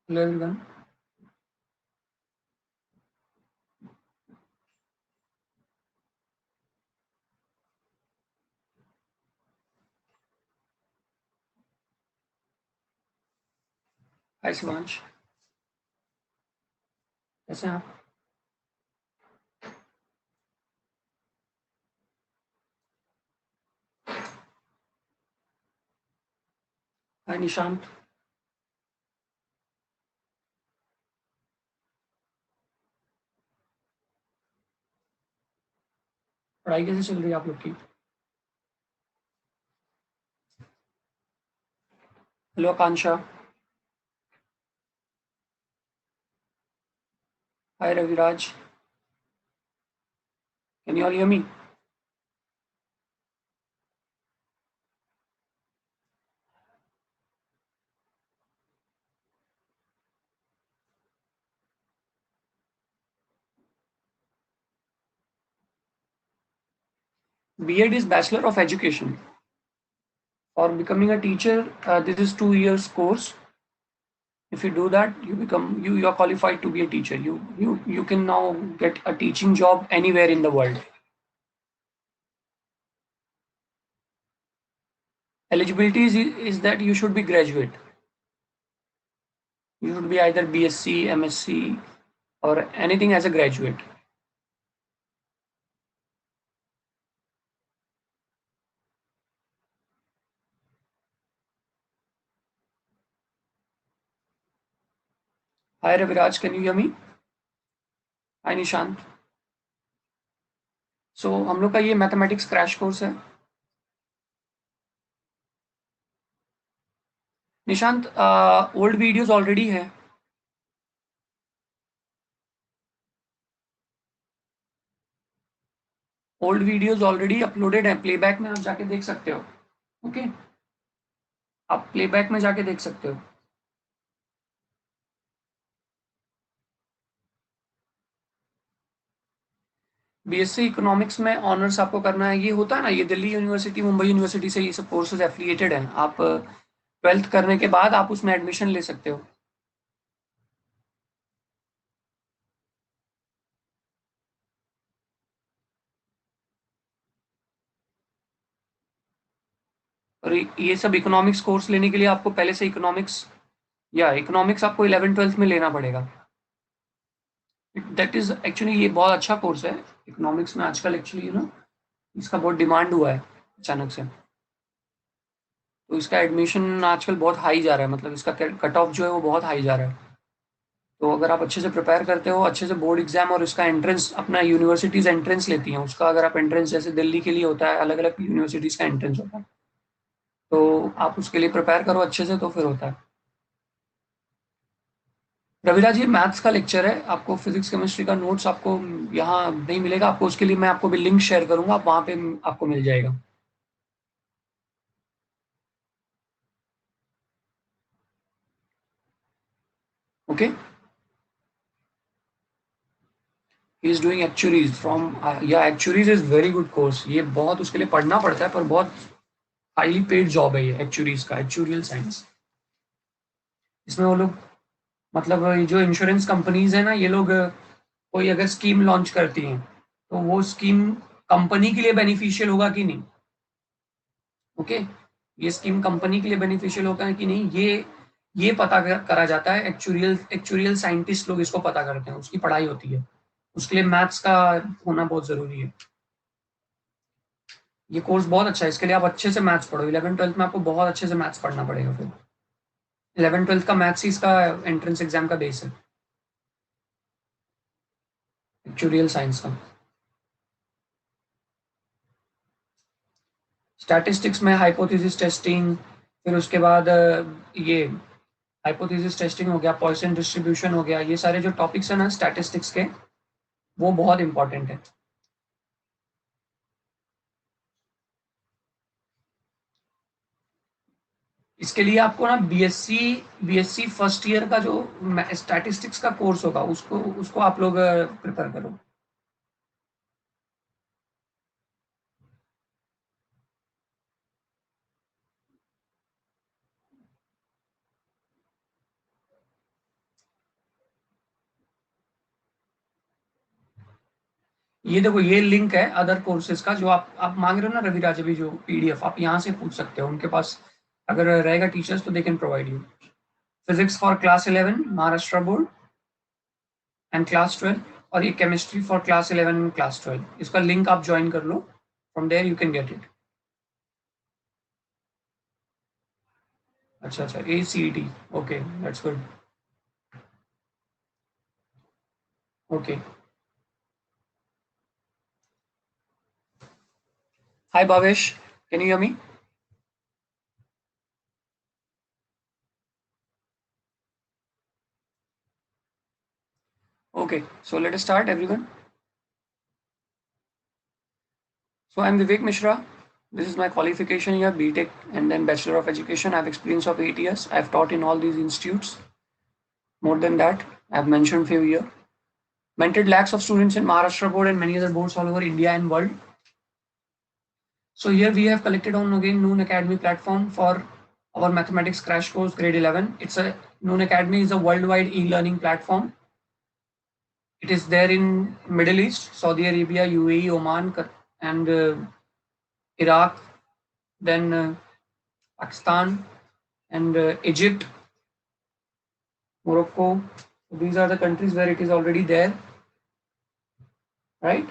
Hello everyone. Hi Shivansh, कैसे हैं आप? हाय निशांत। पढ़ाई कैसे चल रही है आप लोग की? Hello Akanksha. Hi Raviraj. Can you all hear me? B.Ed is Bachelor of Education. For becoming a teacher, this is 2 years course. If you do that, you are qualified to be a teacher. You can now get a teaching job anywhere in the world. Eligibility is that you should be graduate. You should be either BSc, MSc, or anything as a graduate. Hi Raviraj, can you hear me? Hi Nishant. So हम लोग का ये mathematics crash course है। Nishant, old videos already है। Old videos already uploaded है, playback में आप जाके देख सकते हो। ओके, आप प्लेबैक में जाके देख सकते हो। बीएससी इकोनॉमिक्स में ऑनर्स आपको करना है, ये होता है ना, ये दिल्ली यूनिवर्सिटी, मुंबई यूनिवर्सिटी से ये सब कोर्सेज एफिलिएटेड हैं। आप ट्वेल्थ करने के बाद आप उसमें एडमिशन ले सकते हो। और ये सब इकोनॉमिक्स कोर्स लेने के लिए आपको पहले से इकोनॉमिक्स आपको 11th-12th में लेना पड़ेगा। दैट इज एक्चुअली ये बहुत अच्छा कोर्स है। इकोनॉमिक्स में आजकल एक्चुअली इसका बहुत डिमांड हुआ है अचानक से। तो इसका एडमिशन आजकल बहुत हाई जा रहा है, मतलब इसका कट ऑफ जो है वो बहुत हाई जा रहा है। तो अगर आप अच्छे से प्रिपेयर करते हो, अच्छे से बोर्ड एग्जाम और इसका एंट्रेंस, अपना यूनिवर्सिटीज एंट्रेंस लेती हैं, उसका अगर आप एंट्रेंस, जैसे दिल्ली के लिए होता है, अलग अलग यूनिवर्सिटीज का एंट्रेंस होता है, तो आप उसके लिए प्रिपेयर करो अच्छे से तो फिर होता है। रविराज, ये मैथ्स का लेक्चर है, आपको फिजिक्स केमिस्ट्री का नोट्स आपको यहाँ नहीं मिलेगा। आपको उसके लिए मैं आपको भी लिंक शेयर करूंगा, आप वहाँ पे आपको मिल जाएगा। Okay. He is doing actuaries from, या actuaries is very good course. ये बहुत, उसके लिए पढ़ना पड़ता है, पर बहुत हाईली पेड जॉब है ये एक्चुअरीज का, एक्चुअरियल साइंस। इसमें वो लोग, मतलब ये जो इंश्योरेंस कंपनीज है ना, ये लोग कोई अगर स्कीम लॉन्च करती हैं, तो वो स्कीम कंपनी के लिए बेनिफिशियल होगा कि नहीं। ओके, ये स्कीम कंपनी के लिए बेनिफिशियल होगा कि नहीं, ये पता करा जाता है। एक्चुरियल एक्चुरियल साइंटिस्ट लोग इसको पता करते हैं, उसकी पढ़ाई होती है। उसके लिए मैथ्स का होना बहुत जरूरी है। ये कोर्स बहुत अच्छा है, इसके लिए आप अच्छे से मैथ्स पढ़ो। 11th-12th में आपको बहुत अच्छे से मैथ्स पढ़ना पड़ेगा। फिर 11th-12th का मैथ्स ही इसका एंट्रेंस एग्जाम का बेस है, एक्चुरियल साइंस का। स्टैटिस्टिक्स में हाइपोथेसिस टेस्टिंग, फिर उसके बाद ये हाइपोथेसिस टेस्टिंग हो गया, पॉइसन डिस्ट्रीब्यूशन हो गया, ये सारे जो टॉपिक्स है ना स्टैटिस्टिक्स के, वो बहुत इंपॉर्टेंट है। इसके लिए आपको ना बीएससी फर्स्ट ईयर का जो स्टैटिस्टिक्स का कोर्स होगा, उसको उसको आप लोग प्रिपेयर करो। ये देखो ये लिंक है अदर कोर्सेज का, जो आप मांग रहे हो ना रवि राजा भी, जो पीडीएफ आप यहाँ से पूछ सकते हो, उनके पास अगर रहेगा टीचर्स तो they can provide you. Physics for class 11 Maharashtra board and class 12, और ये chemistry for class 11 and class 12, इसका लिंक आप ज्वाइन कर लो, from there you can get it. अच्छा अच्छा, ACET, okay that's good. Okay, hi Bhavesh, can you hear me? Okay, so let us start, everyone. So I'm Vivek Mishra. This is my qualification here, BTech and then Bachelor of Education. I have experience of 8 years. I've taught in all these institutes. More than that, I've mentioned few here. Mentored lakhs of students in Maharashtra board and many other boards all over India and world. So here we have collected on again Noon Academy platform for our mathematics crash course grade 11. Noon Academy is a worldwide e-learning platform. It is there in Middle East, Saudi Arabia, UAE, Oman, and Iraq, then Pakistan, and Egypt, Morocco. So these are the countries where it is already there, right?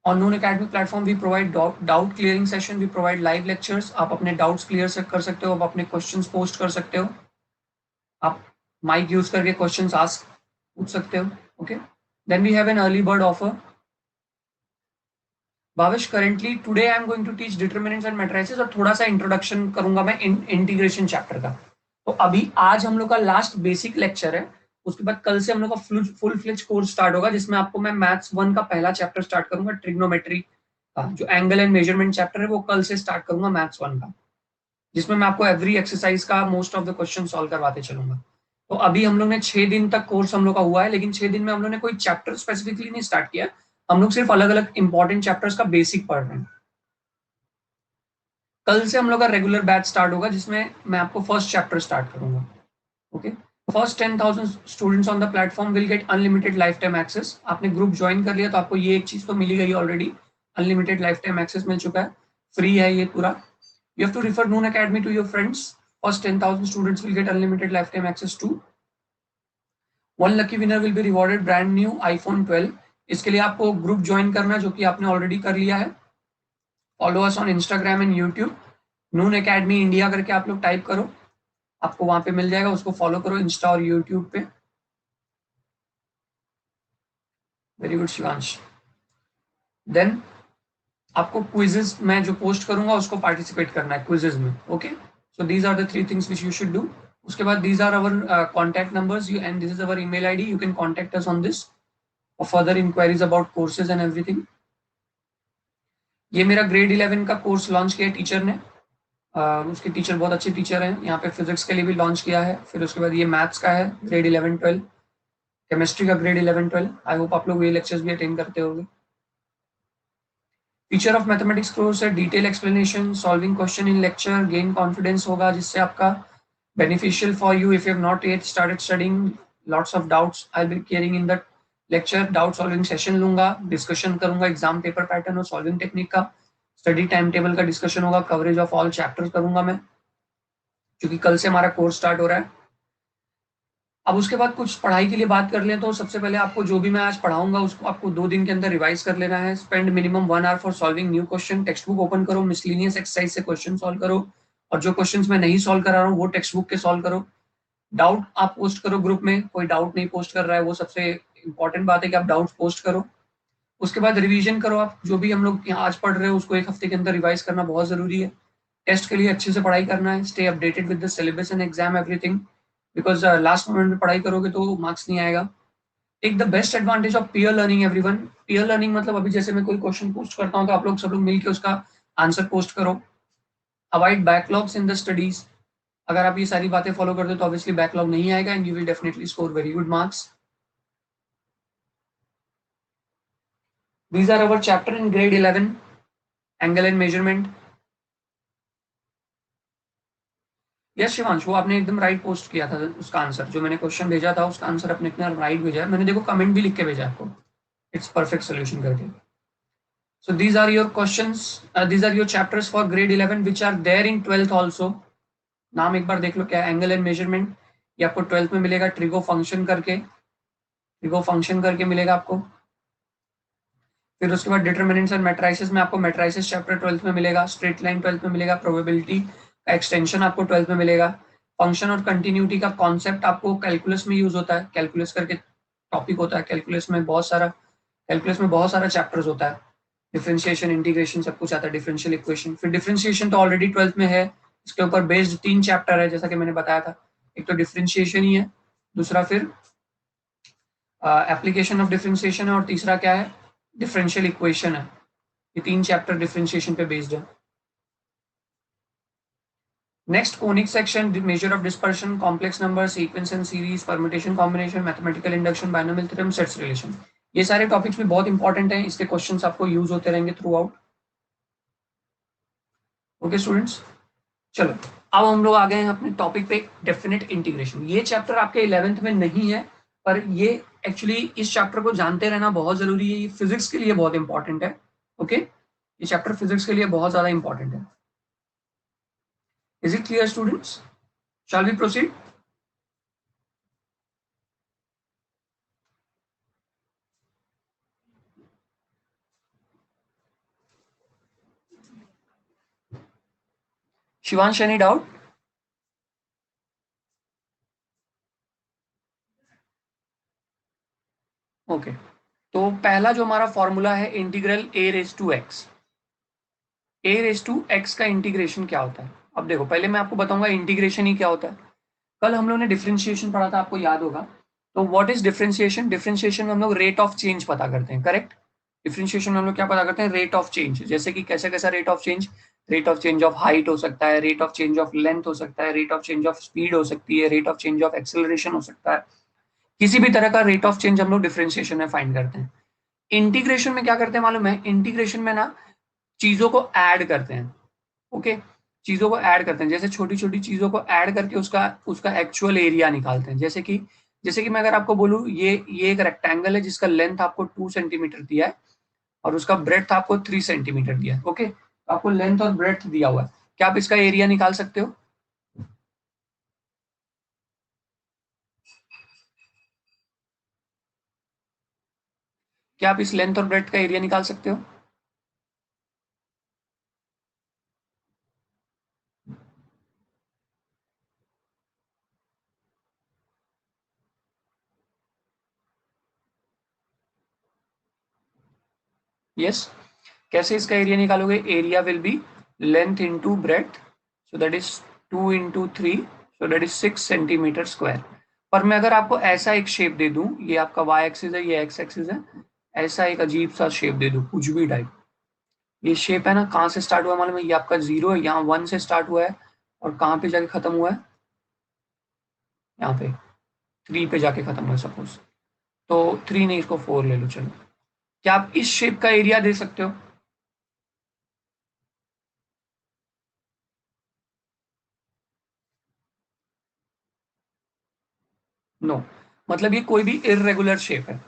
On Noon Academy platform, we provide doubt clearing session. We provide live lectures. आप अपने doubts clear कर सकते हो, आप अपने questions post कर सकते हो, आप mic use करके questions ask पूछ सकते हो. Okay. Then we have an early bird offer. Bhavesh, currently today I am going to teach determinants and matrices और थोड़ा सा introduction करूंगा मैं इंटीग्रेशन चैप्टर का. तो अभी आज हम लोग का लास्ट बेसिक लेक्चर है, उसके बाद कल से हम लोग का फुल फ्लेज कोर्स स्टार्ट होगा, जिसमें आपको मैं मैथ्स 1 का पहला चैप्टर स्टार्ट करूंगा, ट्रिग्नोमेट्री का जो एंगल एंड मेजरमेंट चैप्टर है वो कल से स्टार्ट करूंगा मैथ्स 1 का, जिसमें मैं आपको एवरी एक्सरसाइज का most of the question solve करवाते चलूंगा. तो अभी हम लोग ने 6 दिन तक कोर्स हम लोग का हुआ है, लेकिन 6 दिन में हम लोग ने कोई चैप्टर स्पेसिफिकली नहीं स्टार्ट किया, हम लोग सिर्फ अलग अलग इंपॉर्टेंट चैप्टर्स का बेसिक पढ़ रहे हैं. कल से हम लोग का रेगुलर बैच स्टार्ट होगा, जिसमें मैं आपको फर्स्ट चैप्टर स्टार्ट करूंगा. Okay, first 10,000 students on the platform will get unlimited life time access. आपने ग्रुप ज्वाइन कर लिया तो आपको ये एक चीज तो मिली गई already, unlimited life time access मिल चुका है, फ्री है ये पूरा. You have to refer Noon Academy to your friends. First 10,000 students will get unlimited lifetime access to. One lucky winner will be rewarded brand new iPhone 12. इसके लिए आपको group join करना है, जो कि आपने ऑलरेडी कर लिया है. Follow us on Instagram and YouTube, Noon academy India करके आप लोग टाइप करो, आपको वहां पे मिल जाएगा, उसको फॉलो करो इंस्टा और यूट्यूब पे. Very good Shivansh. देन आपको क्विजेस में जो पोस्ट करूंगा उसको पार्टिसिपेट करना है क्विजेस में. Okay, so these are the 3 things which you should do. उसके बाद these are our contact numbers and this is our email ID. You can contact us on this for further enquiries about courses and everything. ये मेरा grade 11 का course launch किया है teacher ने. उसके teacher बहुत अच्छे टीचर हैं. यहाँ पे फिजिक्स के लिए भी लॉन्च किया है, फिर उसके बाद ये मैथ्स का है ग्रेड 11-12, केमिस्ट्री का ग्रेड 11-12. आई होप आप लोग ये लेक्चर्स भी अटेंड करते होंगे. फीचर ऑफ मैथमेटिक्स कोर्स है detail explanation, solving question in lecture, gain confidence होगा, जिससे आपका beneficial for you if you have not yet started studying lots of doubts. I will be caring in the lecture. Doubt solving session लूंगा, discussion करूंगा exam paper pattern और solving technique का, study time table का discussion होगा, coverage of all chapters करूंगा मैं, क्योंकि कल से हमारा कोर्स स्टार्ट हो रहा है. अब उसके बाद कुछ पढ़ाई के लिए बात कर लें तो सबसे पहले आपको जो भी मैं आज पढ़ाऊंगा उसको आपको 2 दिन के अंदर रिवाइज कर लेना है. Spend minimum 1 hour for solving new question. Text book open करो, मिसलिनियस एक्सरसाइज से क्वेश्चन सॉल्व करो, और जो क्वेश्चंस मैं नहीं सॉल्व करा रहा हूँ वो टेक्स्ट बुक के सॉल्व करो. डाउट आप पोस्ट करो ग्रुप में, कोई डाउट नहीं पोस्ट कर रहा है, वो सबसे इंपॉर्टेंट बात है कि आप डाउट पोस्ट करो. उसके बाद रिवीजन करो. आप जो भी हम लोग यहाँ आज पढ़ रहे हो उसको 1 हफ्ते के अंदर रिवाइज करना बहुत जरूरी है. टेस्ट के लिए अच्छे से पढ़ाई करना है. Stay updated with the syllabus and exam everything, because last moment में पढ़ाई करोगे तो मार्क्स नहीं आएगा. Take the best advantage of peer learning everyone. Peer learning मतलब अभी जैसे मैं कोई क्वेश्चन पोस्ट करता हूँ तो आप लोग सब लोग मिलकर उसका आंसर पोस्ट करो. Avoid backlogs in the studies. अगर आप ये सारी बातें फॉलो करते हो तो ऑब्वियसली बैकलॉग नहीं आएगा and you will definitely score very good marks. These are our chapter in grade 11, angle and measurement. Yes Shivansh, वो आपने एकदम राइट पोस्ट किया था उसका आंसर, जो मैंने क्वेश्चन भेजा था उसका आंसर अपने राइट भेजा है. मैंने देखो कमेंट भी लिख के भेजा आपको. इट्स परफेक्ट सोल्यूशन करके. So these are your questions, these are your chapters for grade 11 which are there in 12th also. नाम एक बार देख लो, क्या एंगल एंड मेजरमेंट, ये आपको 12th में मिलेगा. ट्रिगो फंक्शन करके मिलेगा आपको. फिर उसके बाद डिटरमिनेंट्स एंड मैट्रिसेस में आपको मैट्रिसेस चैप्टर 12th में मिलेगा. स्ट्रेट लाइन 12th में मिलेगा. प्रोबेबिलिटी का एक्सटेंशन आपको 12th में मिलेगा. फंक्शन और कंटिन्यूटी का कॉन्सेप्ट आपको कैलकुलस में यूज होता है. कैलकुलस करके टॉपिक होता है. कैलकुलस में बहुत सारा चैप्टर्स होता है. डिफरेंशिएशन, इंटीग्रेशन, सब कुछ आता है. डिफरेंशियल इक्वेशन, फिर डिफरेंशिएशन तो ऑलरेडी 12th में है. इसके ऊपर बेस्ड 3 चैप्टर है जैसा कि मैंने बताया था. एक तो डिफरेंशिएशन ही है, दूसरा फिर एप्लीकेशन ऑफ डिफरेंशिएशन है, और तीसरा क्या है, डिफरेंशियल इक्वेशन है. ये 3 चैप्टर डिफरेंशिएशन पे बेस्ड है. Next conic section, measure of dispersion, complex number, sequence and series, permutation combination, mathematical induction, binomial theorem, sets relation. ये सारे टॉपिक्स भी बहुत इंपॉर्टेंट हैं. इसके क्वेश्चंस आपको यूज होते रहेंगे थ्रू आउट. ओके स्टूडेंट्स, चलो अब हम लोग आ गए हैं अपने टॉपिक पे, डेफिनेट इंटीग्रेशन. ये चैप्टर आपके 11th में नहीं है, पर ये एक्चुअली इस चैप्टर को जानते रहना बहुत जरूरी है. ये फिजिक्स के लिए बहुत इंपॉर्टेंट है. ओके, ये चैप्टर फिजिक्स के लिए बहुत ज्यादा इंपॉर्टेंट है. Is it clear students? Shall we proceed? Shivansh, any doubt? Okay, तो पहला जो हमारा फॉर्मूला है integral a raise to x. a raise to x का इंटीग्रेशन क्या होता है? अब देखो, पहले मैं आपको बताऊंगा इंटीग्रेशन ही क्या होता है. कल हम लोगों ने डिफरेंशिएशन पढ़ा था, आपको याद होगा. तो व्हाट इज डिफरेंशिएशन? डिफरेंशिएशन में हम लोग रेट ऑफ चेंज पता करते हैं. करेक्ट. डिफरेंशिएशन में हम लोग क्या पता करते हैं? Rate of change. जैसे कि कैसा कैसा rate of change? Rate of change of height हो सकता है, rate of change of length हो सकता है, rate of change of speed हो सकती है, rate of change of acceleration हो सकता है. किसी भी तरह का रेट ऑफ चेंज हम लोग डिफरेंशिएशन में फाइंड करते हैं. इंटीग्रेशन में क्या करते हैं मालूम है? इंटीग्रेशन में ना चीजों को ऐड करते हैं. ओके, चीजों को ऐड करते हैं. जैसे छोटी छोटी चीजों को ऐड करके उसका उसका एक्चुअल एरिया निकालते हैं. जैसे कि मैं अगर आपको बोलूं, ये एक रेक्टेंगल है जिसका लेंथ आपको 2 सेंटीमीटर दिया है और उसका ब्रेड्थ आपको 3 सेंटीमीटर दिया है. ओके, तो आपको लेंथ और ब्रेड्थ दिया हुआ है. क्या आप इसका एरिया निकाल सकते हो? क्या आप इस लेंथ और ब्रेड्थ का एरिया निकाल सकते हो? यस. कैसे इसका एरिया निकालोगे? Area will be length into breadth, so that is 2 into 3, so that is 6 centimetre square. पर मैं अगर आपको ऐसा एक शेप दे दूं, ये आपका वाई एक्सिस है, ये एक्स एक्सिस है, ऐसा एक अजीब सा शेप दे दूं, कुछ भी टाइप. ये शेप है ना, कहाँ से स्टार्ट हुआ मालूम है? ये आपका 0 है, यहाँ 1 से स्टार्ट हुआ है, और कहाँ पे जाके खत्म हुआ है? यहाँ पे 3 पे जाके खत्म हुआ है सपोज. तो 3 नहीं, इसको 4 ले लो. चलो, क्या आप इस शेप का एरिया दे सकते हो? नो. मतलब ये कोई भी इररेगुलर शेप है.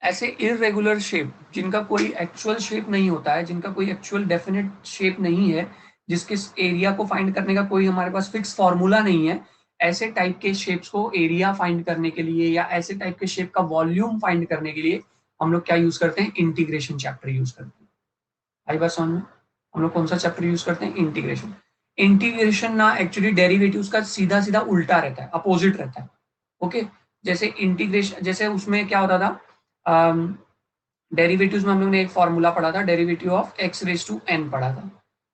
ऐसे इररेगुलर शेप जिनका कोई एक्चुअल शेप नहीं होता है, जिनका कोई एक्चुअल डेफिनेट शेप नहीं है, जिसके एरिया को फाइंड करने का कोई हमारे पास फिक्स फॉर्मूला नहीं है, ऐसे टाइप के शेप्स को एरिया फाइंड करने के लिए या ऐसे टाइप के शेप का वॉल्यूम फाइंड करने के लिए हम लोग क्या यूज करते हैं? इंटीग्रेशन चैप्टर यूज करते हैं. आई बात समझ में? हम लोग कौन सा चैप्टर यूज करते हैं? इंटीग्रेशन. इंटीग्रेशन ना एक्चुअली डेरिवेटिव्स का सीधा सीधा उल्टा रहता है, अपोजिट रहता है. ओके, जैसे इंटीग्रेशन, जैसे उसमें क्या होता था, डेरिवेटिव्स में हम लोग ने एक फॉर्मूला पढ़ा था, derivative of x raise to n पढ़ा था.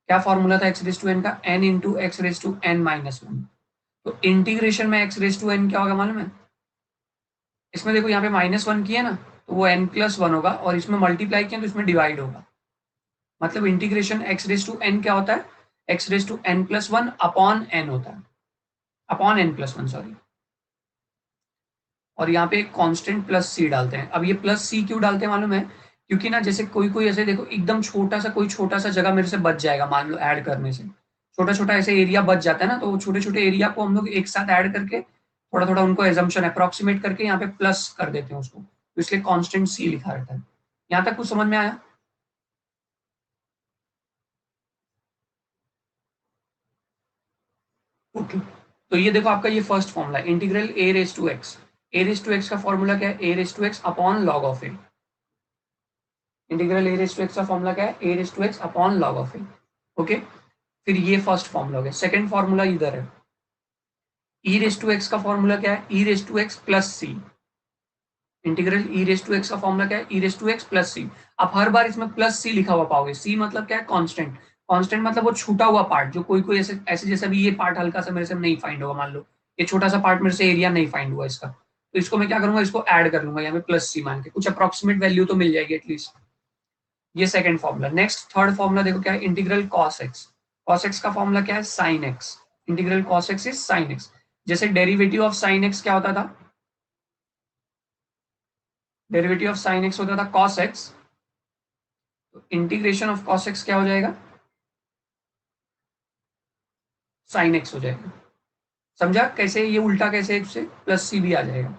क्या फॉर्मूला था एक्स रेज टू एन का? N into x raise to n minus one. तो इंटीग्रेशन में एक्स रेज टू एन क्या होगा मालूम है? इसमें देखो, यहाँ पे -1 किया ना, तो वो n प्लस वन होगा, और इसमें मल्टीप्लाई किया तो इसमें डिवाइड होगा. मतलब integration x raise to n क्या होता है? X raise to n plus one upon n होता है, upon n plus one, sorry. और यहाँ पे कांस्टेंट प्लस सी डालते हैं. अब ये प्लस सी क्यों डालते हैं मालूम है? क्योंकि ना जैसे कोई कोई ऐसे देखो, एकदम छोटा सा जगह मेरे से बच जाएगा, मान लो ऐड करने से छोटा छोटा ऐसे एरिया बच जाता है ना, तो छोटे छोटे एरिया को हम लोग एक साथ ऐड करके थोड़ा थोड़ा उनको एजम्पशन अप्रोक्सीमेट करके यहाँ पे प्लस कर देते हैं उसको, तो इसलिए कांस्टेंट सी लिखा रहता है। यहां तक कुछ समझ में आया? ओके, तो ये देखो आपका ये first formula integral a raise to x. A raise to x का फॉर्मूला क्या है? A raise to x upon log of a. Integral a raise to x का फॉर्मूला क्या है? A raise to x upon log of a. Okay, फिर ये first formula हो गया। सेकंड फॉर्मूला इधर है, ई रेस टू एक्स का फॉर्मूला क्या है? E raise to x plus c. Integral e raise to x का फॉर्मूला क्या है? E raise to x plus c. आप हर बार इसमें प्लस सी लिखा हुआ पाओगे। सी मतलब क्या है? कांस्टेंट। कांस्टेंट मतलब वो छूटा हुआ पार्ट, जो कोई कोई ऐसे ऐसे जैसे भी ये पार्ट हल्का सा मेरे से नहीं फाइंड होगा, मान लो ये छोटा सा पार्ट मेरे से एरिया नहीं फाइंड हुआ इसका, तो इसको मैं क्या करूंगा? इसको ऐड कर लूंगा यहाँ पे प्लस सी मान के, कुछ अप्रोक्सीमेट वैल्यू तो मिल जाएगी एटलीस्ट। ये second formula. Next third formula देखो क्या है? Integral cos x. Cos x का फॉर्मूला क्या है? Sign x. Integral cos x is sine x. जैसे डेरिवेटिव ऑफ साइन एक्स क्या होता था? डेरिवेटिव ऑफ साइन एक्स होता था कॉस एक्स, तो इंटीग्रेशन ऑफ कॉस एक्स क्या हो जाएगा? साइन एक्स हो जाएगा। समझा कैसे? ये उल्टा कैसे इससे प्लस सी भी आ जाएगा।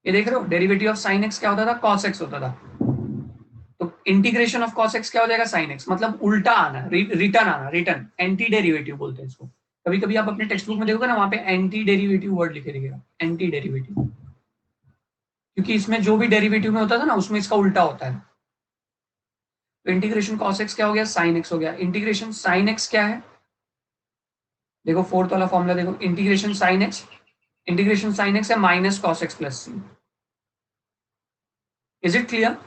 ये देख रहे हो, डेरिवेटिव ऑफ साइन एक्स क्या होता था? कॉस एक्स होता था, तो इंटीग्रेशन ऑफ कॉस एक्स क्या हो जाएगा? Sine x. मतलब उल्टा आना, रिटर्न आना, रिटर्न, एंटी डेरिवेटिव बोलते हैं इसको। कभी कभी आप अपने टेक्स्ट बुक में देखोगे ना, वहां पे एंटी डेरिवेटिव वर्ड लिखे रहेगा, एंटी डेरिवेटिव, क्योंकि इसमें जो भी डेरिवेटिव में होता था ना, उसमें इसका उल्टा होता है। तो इंटीग्रेशन कॉस एक्स क्या हो गया? साइन एक्स हो गया। इंटीग्रेशन साइन एक्स क्या है? देखो फोर्थ वाला फॉर्मूला देखो, integration sine x, integration sine x है minus cos x plus c. Is it clear?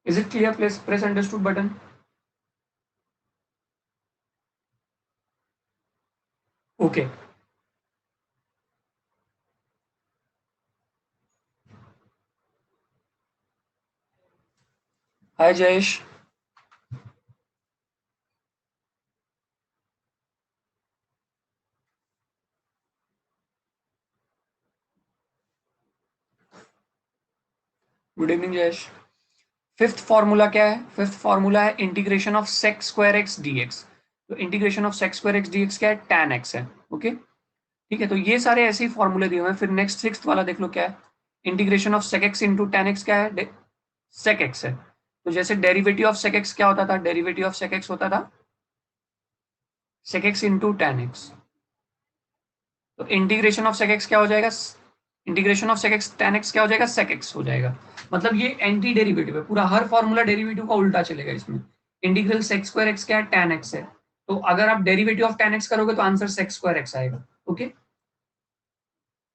Is it clear? Please press understood button. Okay, hi Jayesh. Good evening Jayesh. Fifth formula क्या है? Fifth formula है integration of sec square x dx. तो integration of sec square x dx क्या है? Tan x है। Okay, ठीक है, तो ये सारे ऐसे ही फॉर्मूले दिए हुए हैं। फिर नेक्स्ट सिक्स्थ वाला देख लो क्या है? Integration of sec x into tan x क्या है? सेक एक्स है। तो जैसे डेरिवेटिव ऑफ सेक एक्स क्या होता था? डेरिवेटिव ऑफ सेक एक्स होता था sec x into tan x. तो इंटीग्रेशन ऑफ सेक एक्स क्या हो जाएगा? Integration of sec x tan x क्या हो जाएगा? सेक एक्स हो जाएगा। मतलब ये एंटी डेरिवेटिव है, पूरा हर फॉर्मूला डेरिवेटिव का उल्टा चलेगा इसमें। इंटीग्रल सेक स्क्वायर एक्स क्या है? टैन एक्स है, तो अगर आप डेरिवेटिव ऑफ टैन एक्स करोगे तो आंसर सेक स्क्वायर एक्स आएगा। Okay,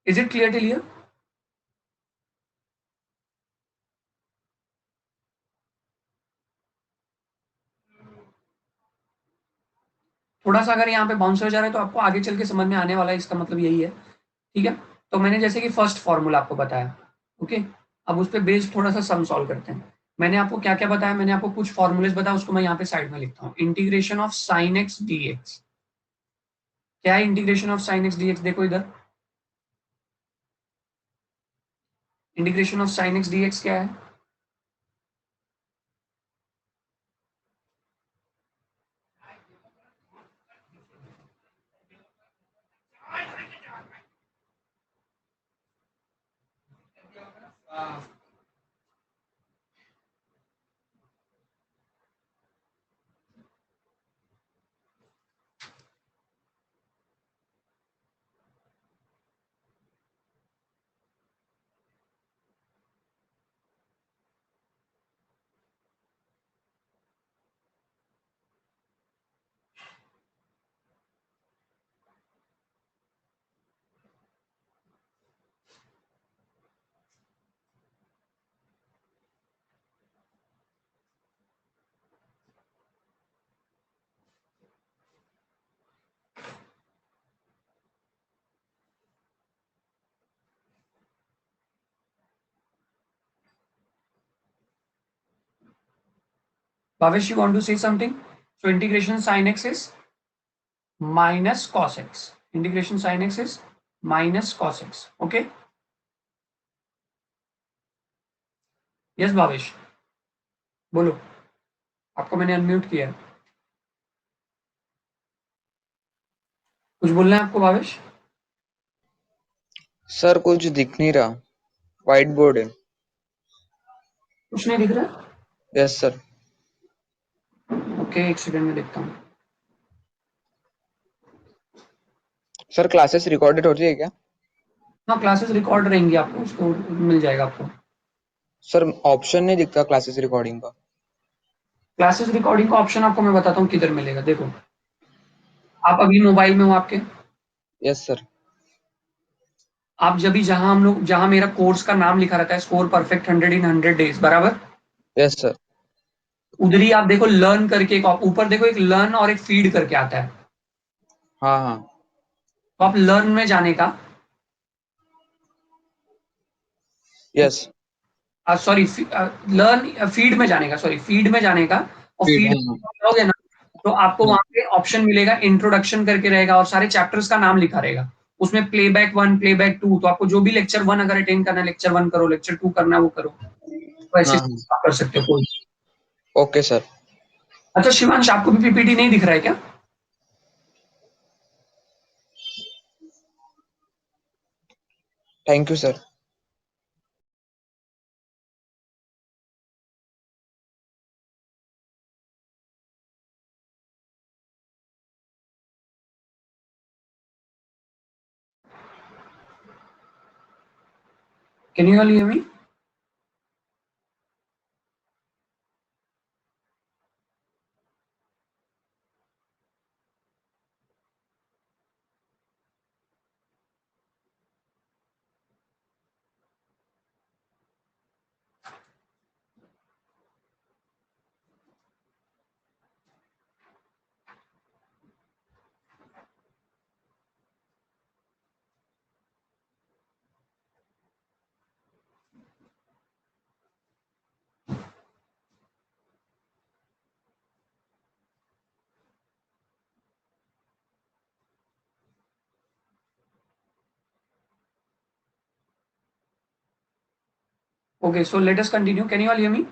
is it clear till here? थोड़ा सा अगर यहाँ पे बाउंसर जा रहा है तो आपको आगे चल के समझ में आने वाला है, इसका मतलब यही है। ठीक है, तो मैंने जैसे कि फर्स्ट फॉर्मूला आपको बताया। ओके, अब उस पर बेस्ड थोड़ा सा सम सॉल्व करते हैं। मैंने आपको क्या क्या बताया? मैंने आपको कुछ फॉर्मूलेस बताया, उसको मैं यहाँ पे साइड में लिखता हूँ। Integration of sine x d x क्या है? Integration of sine x d x देखो इधर, integration of sine x d x क्या है? Bhavesh, you want to say something? So integration sin x is minus cos x. Integration sin x is minus cos x. Okay? Yes, Bhavesh, बोलो, आपको मैंने unmute किया है। कुछ बोलना है आपको भावेश? सर कुछ दिख नहीं रहा, व्हाइट बोर्ड है। कुछ नहीं दिख रहा? Yes sir. ओके, एक सेकंड में देखता हूँ। सर क्लासेस रिकॉर्डेड होती है क्या? हाँ, क्लासेस रिकॉर्ड रहेंगी, आपको उसको मिल जाएगा आपको। सर ऑप्शन नहीं दिखता क्लासेस रिकॉर्डिंग का। क्लासेस रिकॉर्डिंग का ऑप्शन आपको मैं बताता हूँ किधर मिलेगा, देखो। आप अभी मोबाइल में हो आपके? Yes sir. आप जब भी जहां मेरा कोर्स का नाम लिखा रहता है, स्कोर परफेक्ट 100 इन 100 डेज, बराबर। Yes sir. उधर ही आप देखो लर्न करके एक ऊपर देखो, एक लर्न और एक फीड करके आता है। हाँ हाँ। तो आप लर्न में जाने का, यस। सॉरी, लर्न फीड में जाने का, सॉरी फीड में जाने का। और फीड, फीड हाँ हाँ। जाओगे ना, तो आपको हाँ वहां पे ऑप्शन मिलेगा, इंट्रोडक्शन करके रहेगा और सारे चैप्टर्स का नाम लिखा रहेगा। उसमें प्लेबैक 1, प्लेबैक 2, तो आपको जो भी लेक्चर 1 अगर अटेंड करना है, लेक्चर 1 करो, लेक्चर 2 करना है वो करो। तो ऐसे हाँ हाँ। आप कर सकते हो कोई। Okay sir. अच्छा शिवांश, आपको भी पीपीटी नहीं दिख रहा है क्या? Thank you sir. Can you all hear me? Okay, so let us continue. Can you all hear me?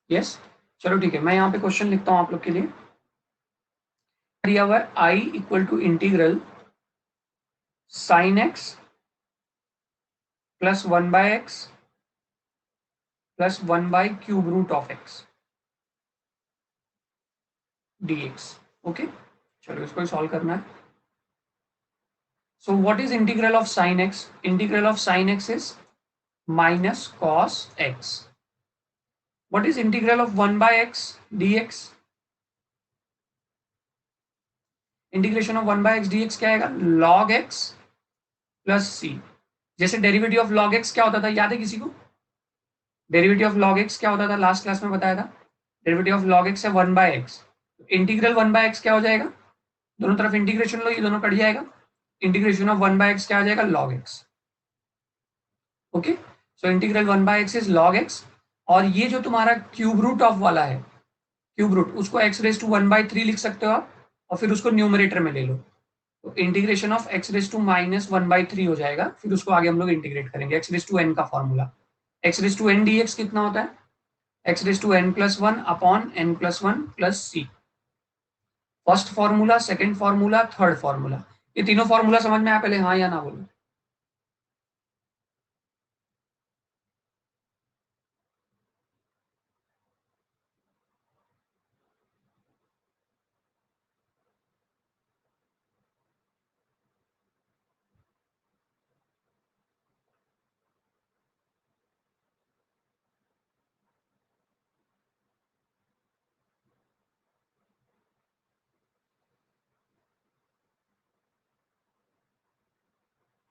Yes. चलो ठीक है, मैं यहाँ पे क्वेश्चन लिखता हूँ आप लोग के लिए। I equal to integral sine x plus 1/x plus 1/³ x dx। Okay, चलो इसको सॉल्व करना है। So what is integral of sine x? Integral of sine x is minus cos x. What is integral of 1/x dx? Integration of 1/x dx क्या आएगा? log x plus c. जैसे derivative of log x क्या होता था, याद है किसी को? डेरिवेटिव ऑफ log x क्या होता था, लास्ट क्लास में बताया था। डेरिवेटिव ऑफ log x है 1/x। इंटीग्रल 1/x क्या हो जाएगा? दोनों तरफ इंटीग्रेशन लो, ये दोनों कट जाएगा। इंटीग्रेशन ऑफ 1/x क्या आ जाएगा? log x। Okay, so integral 1/x is log x। और ये जो तुम्हारा क्यूब रूट ऑफ वाला है, क्यूब रूट, उसको x⁻⁻³ लिख सकते हो आप, और फिर उसको न्यूमरेटर में ले लो। तो इंटीग्रेशन ऑफ x⁻⁻⁻³ हो जाएगा। फिर उसको आगे हम लोग इंटीग्रेट करेंगे, x⁻n का फॉर्मूला। x⁻n dx कितना होता है? x⁻n+1 upon n+1 plus c. First formula, second formula, third formula. ये तीनों फॉर्मूला समझ में आया? पहले हाँ या ना बोलो।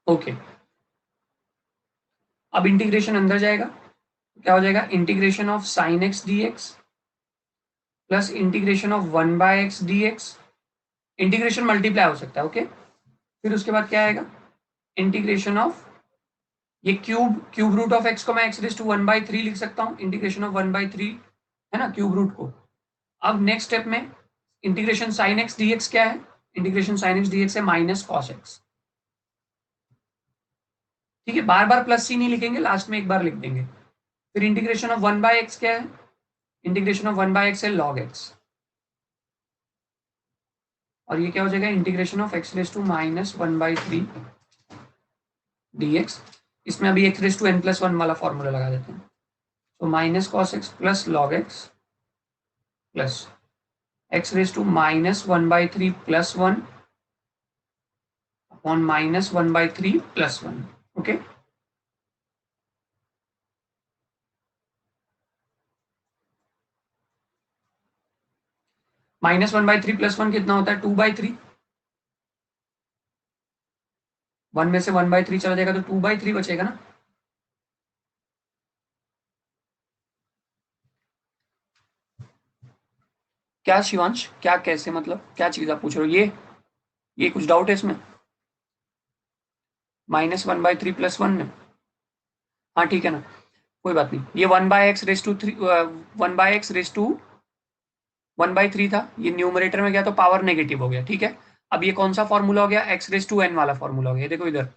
ओके, अब इंटीग्रेशन अंदर जाएगा, क्या हो जाएगा? Integration of sine x d x plus integration of 1/x dx। Integration multiply हो सकता है, ओके। फिर उसके बाद क्या आएगा? इंटीग्रेशन ऑफ ये क्यूब रूट ऑफ एक्स को मैं x⁻⁻³ लिख सकता हूँ, इंटीग्रेशन ऑफ 1/3 है ना, क्यूब रूट को। अब नेक्स्ट स्टेप में इंटीग्रेशन साइन एक्स dx क्या है? इंटीग्रेशन साइन एक्स dx है माइनस कॉस एक्स। ठीक है, बार बार प्लस सी नहीं लिखेंगे, लास्ट में एक बार लिख देंगे। फिर इंटीग्रेशन ऑफ 1/x क्या है? इंटीग्रेशन ऑफ 1/x है log x। और ये क्या हो जाएगा? Integration of x⁻⁻⁻⁻³ dx। इसमें अभी x raise to n plus one वाला फॉर्मूला लगा देते हैं। तो minus cos x plus log x plus x raise to minus one by three plus one upon minus one by three plus one. Okay, minus one by three plus one कितना होता है? To by three. One में से one by three चला जाएगा तो to by three बचेगा ना। क्या शिवांश, क्या कैसे, मतलब क्या चीज आप पूछ रहे हो? ये कुछ डाउट है इसमें? Minus one by three plus one में, हाँ ठीक है ना, कोई बात नहीं। ये one by x raise to three, one by x raise to one by three था, ये न्यूमरेटर में गया तो पावर नेगेटिव हो गया, ठीक है। अब ये कौन सा फॉर्मूला हो गया? एक्स रेस टू एन वाला फॉर्मूला हो गया। देखो इधर,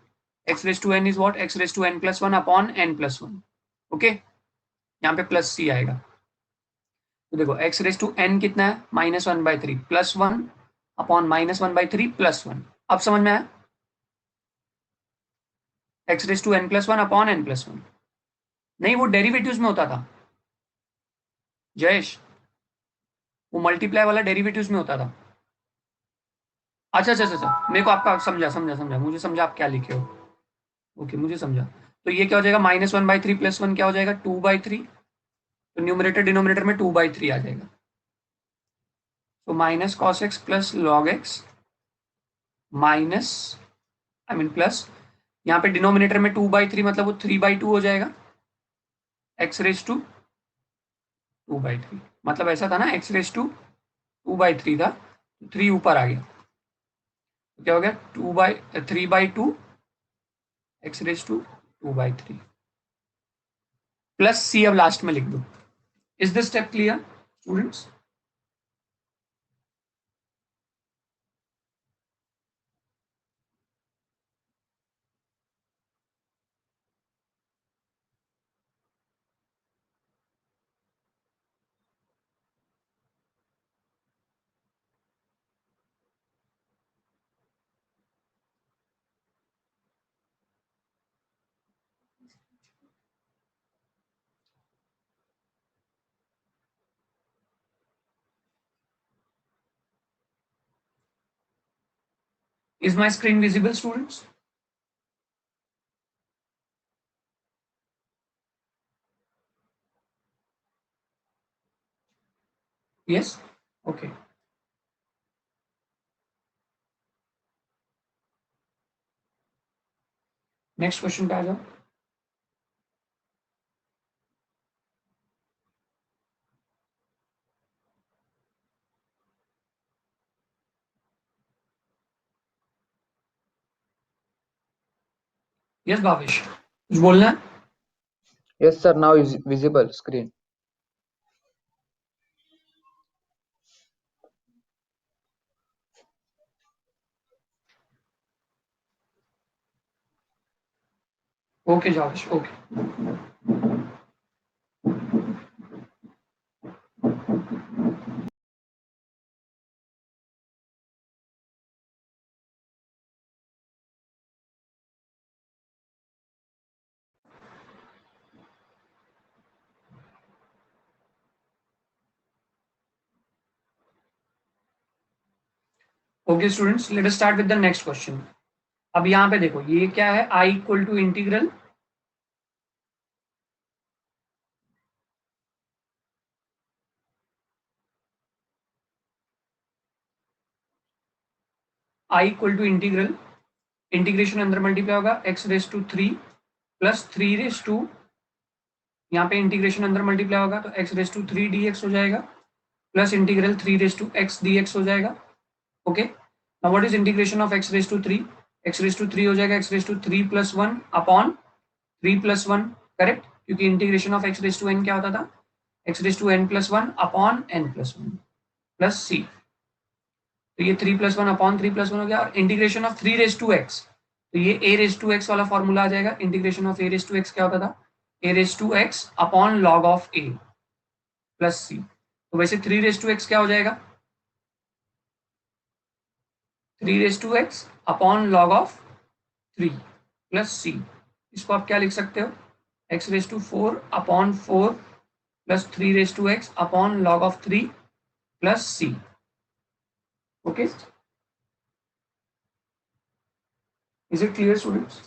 x raise to n is what? X raise to n plus one upon n plus one. Okay, यहाँ पे प्लस सी आएगा। तो देखो एक्स रेस टू एन कितना है? Minus one by three plus one upon minus one by three plus one. अब समझ में आया? X raise to n plus one upon n plus one. नहीं, वो डेरिवेटिव्स में होता था जयेश, वो मल्टीप्लाई वाला डेरिवेटिव्स में होता था। अच्छा अच्छा अच्छा अच्छा, मेरे को आपका समझा समझा समझा, मुझे समझा आप क्या लिखे हो। ओके, मुझे समझा। तो ये क्या हो जाएगा? Minus one by three plus one क्या हो जाएगा? To by three. तो न्यूमरेटर डिनोमिनेटर में टू बाई थ्री आ जाएगा। तो minus cos x plus log x minus, I mean plus, यहाँ पे डिनोमिनेटर में टू बाई थ्री मतलब वो थ्री बाई टू हो जाएगा। X raise to two by three, मतलब ऐसा था ना, x raise to two by three था, थ्री ऊपर आ गया तो क्या हो गया? Two by three by two x raise to two by three plus c. अब लास्ट में लिख दो। Is this step clear students? Is my screen visible, students? Yes? Okay. Next question पे आ जाओ। यस भावेश, कुछ बोलना है? Yes, sir. Now is visible screen. Okay Javesh, okay. Okay students, let us start with the next question. अब यहाँ पे देखो, ये क्या है? I equal to integral I equal to integral, integration अंदर मल्टीप्लाई होगा x raise to three plus three raise to, two पे इंटीग्रेशन अंदर मल्टीप्लाई होगा तो x raise to three d x हो जाएगा plus integral three raise to x d x हो जाएगा। Okay, now what is integration of x raise to three? X raise to three हो जाएगा x raise to three plus one upon three plus one, correct, क्योंकि integration of x raise to n क्या होता था? X raise to n plus one upon n plus one plus c. तो ये three plus one upon three plus one हो गया। और integration of three raise to x, तो ये ए रेस टू एक्स वाला फॉर्मूला आ जाएगा। Integration of a raise to x क्या होता था? A raise to x upon log of a plus c. तो वैसे थ्री रेस टू एक्स क्या हो जाएगा? Three raise to x upon log of three plus c. इसको आप क्या लिख सकते हो, x raise to 4 upon 4 plus 3 raise to x upon log of 3 plus c. Okay, is it clear students?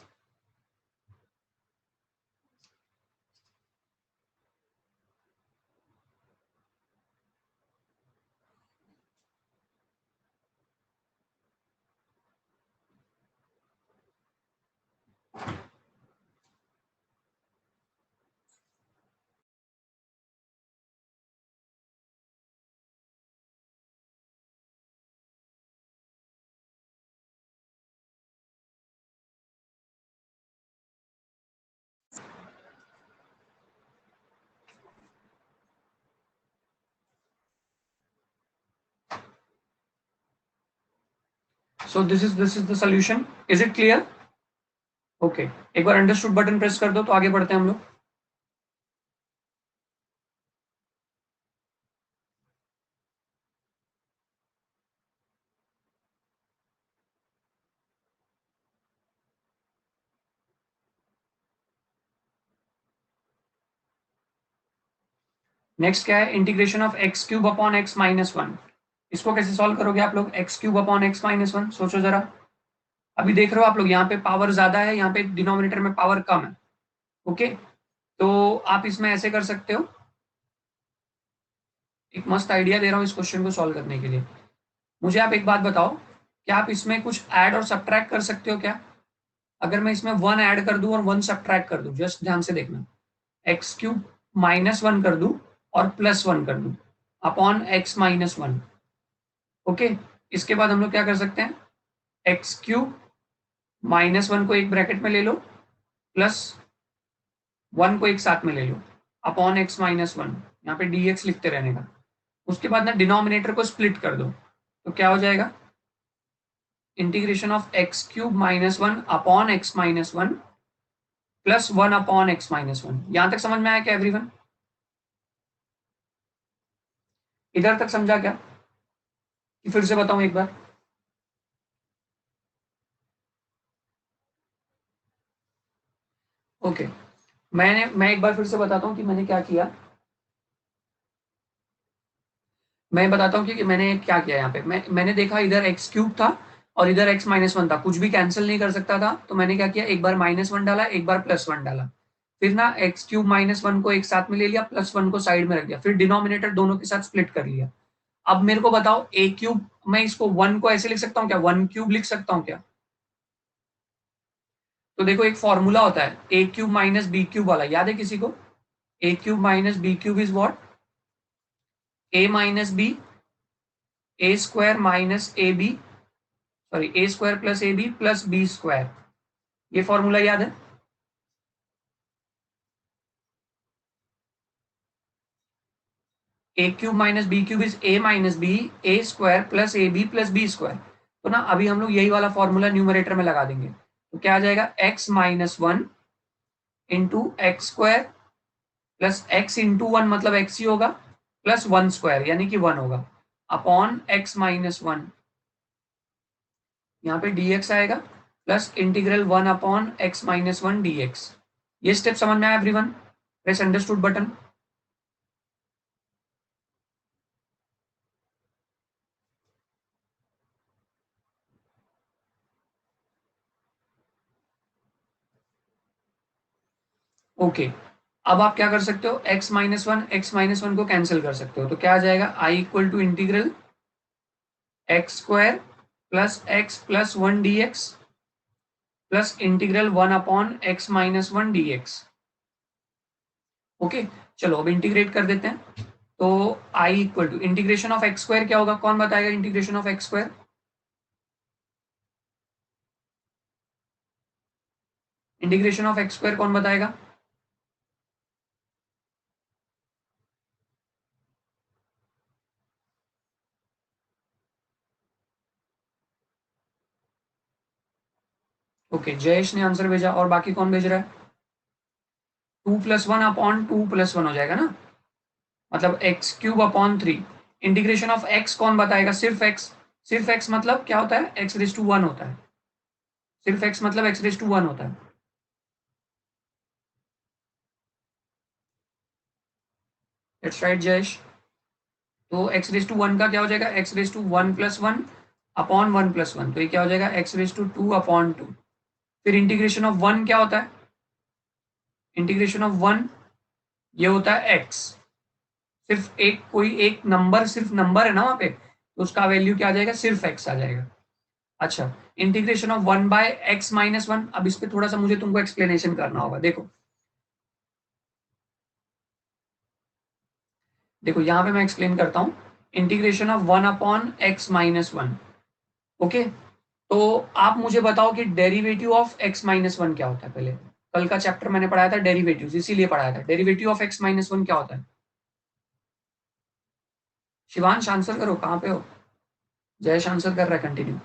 So this is the solution. Is it clear? Okay, एक बार understood button press कर दो तो आगे बढ़ते हैं हम लोग। नेक्स्ट क्या है, integration of x cube upon x minus one. इसको कैसे सॉल्व करोगे आप लोग, x cube upon x minus one, सोचो जरा। अभी देख रहे हो आप लोग, यहाँ पे पावर ज्यादा है, यहाँ पे डिनोमिनेटर में पावर कम है। ओके, तो आप इसमें ऐसे कर सकते हो, एक मस्त आइडिया दे रहा हूँ इस क्वेश्चन को सॉल्व करने के लिए। मुझे आप एक बात बताओ, क्या आप इसमें कुछ ऐड और सब्ट्रैक्ट कर सकते हो क्या? अगर मैं इसमें 1 ऐड कर दूं और 1 सब्ट्रैक्ट कर दूं, जस्ट ध्यान से देखना, एक्स क्यूब माइनस 1 कर दूं और प्लस 1 कर दूं अपॉन एक्स माइनस 1। ओके, इसके बाद हम लोग क्या कर सकते हैं, एक्स क्यूब माइनस 1 को एक ब्रैकेट में ले लो, प्लस 1 को एक साथ में ले लो अपॉन एक्स माइनस 1, यहाँ पे dx लिखते रहने का। उसके बाद ना डिनोमिनेटर को स्प्लिट कर दो, तो क्या हो जाएगा, integration of x cube minus 1 upon x minus 1 plus 1 upon x minus 1। यहां तक समझ में आया क्या एवरीवन? इधर तक समझा क्या, कि फिर से बताऊं एक बार? ओके, मैं एक बार फिर से बताता हूं कि मैंने क्या किया। मैं बताता हूँ कि मैंने क्या किया यहाँ पे। मैंने देखा इधर एक्स क्यूब था और इधर एक्स माइनस 1 था, कुछ भी कैंसिल नहीं कर सकता था, तो मैंने क्या किया, एक बार माइनस 1 डाला, एक बार प्लस 1 डाला, फिर ना एक्स क्यूब माइनस 1 को एक साथ में ले लिया, प्लस 1 को साइड में रख दिया, फिर डिनोमिनेटर दोनों के साथ स्प्लिट कर लिया। अब मेरे को बताओ, ए क्यूब, मैं इसको 1 को ऐसे लिख सकता हूँ क्या, 1 क्यूब लिख सकता हूँ क्या? तो देखो, एक फॉर्मूला होता है a cube minus b cube वाला, याद है किसी को? A cube minus b cube is what, a minus b, a square minus a b, sorry a square plus a b plus b square. ये फॉर्मूला याद है? A cube minus b cube is a minus b, a square plus a b plus b square. तो ना अभी हम लोग यही वाला फॉर्मूला न्यूमरेटर में लगा देंगे, तो क्या आ जाएगा, x minus 1 into x square plus x into 1 मतलब एक्स ही होगा, प्लस 1 स्क्वायर यानी कि 1 होगा, अपॉन एक्स माइनस 1, यहाँ पे dx आएगा, plus integral 1 upon x minus 1 dx। ये स्टेप समझ में आया everyone? Press understood button. Okay, अब आप क्या कर सकते हो, एक्स माइनस वन को कैंसिल कर सकते हो, तो क्या आ जाएगा, I equal to integral x square plus 1 dx plus integral 1 upon x minus 1 dx। Okay, चलो अब इंटीग्रेट कर देते हैं। तो I equal to integration of x square क्या होगा, कौन बताएगा integration of x square? Integration of x square कौन बताएगा? ओके, जयेश ने आंसर भेजा, और बाकी कौन भेज रहा है? 2 प्लस 1 अपॉन 2 प्लस 1 हो जाएगा ना, मतलब x cube upon 3। Integration of x कौन बताएगा, सिर्फ एक्स। सिर्फ एक्स मतलब क्या होता है, एक्स रेज टू 1 होता है, सिर्फ एक्स मतलब एक्स रेज टू 1 होता है। Let's write Jayesh. तो एक्स रेस टू वन का क्या हो जाएगा, x raise to one plus one upon one plus one, तो ये क्या हो जाएगा x raise to two upon two. फिर इंटीग्रेशन ऑफ वन क्या होता है, इंटीग्रेशन ऑफ वन ये होता है एक्स, सिर्फ एक कोई एक नंबर, सिर्फ नंबर है ना वहां पे, तो उसका वैल्यू क्या आ जाएगा, सिर्फ एक्स आ जाएगा। अच्छा, integration of one by x minus one, अब इस पे थोड़ा सा मुझे तुमको एक्सप्लेनेशन करना होगा। देखो देखो यहाँ पे मैं एक्सप्लेन करता हूँ। Integration of one upon x minus one, okay. तो आप मुझे बताओ कि derivative of x minus one क्या होता है। पहले कल का चैप्टर मैंने पढ़ाया था डेरिवेटिव्स, इसीलिए पढ़ाया था। Derivative of x minus one क्या होता है। शिवांश आंसर करो, कहाँ पे हो। जयेश आंसर कर रहा है, continue.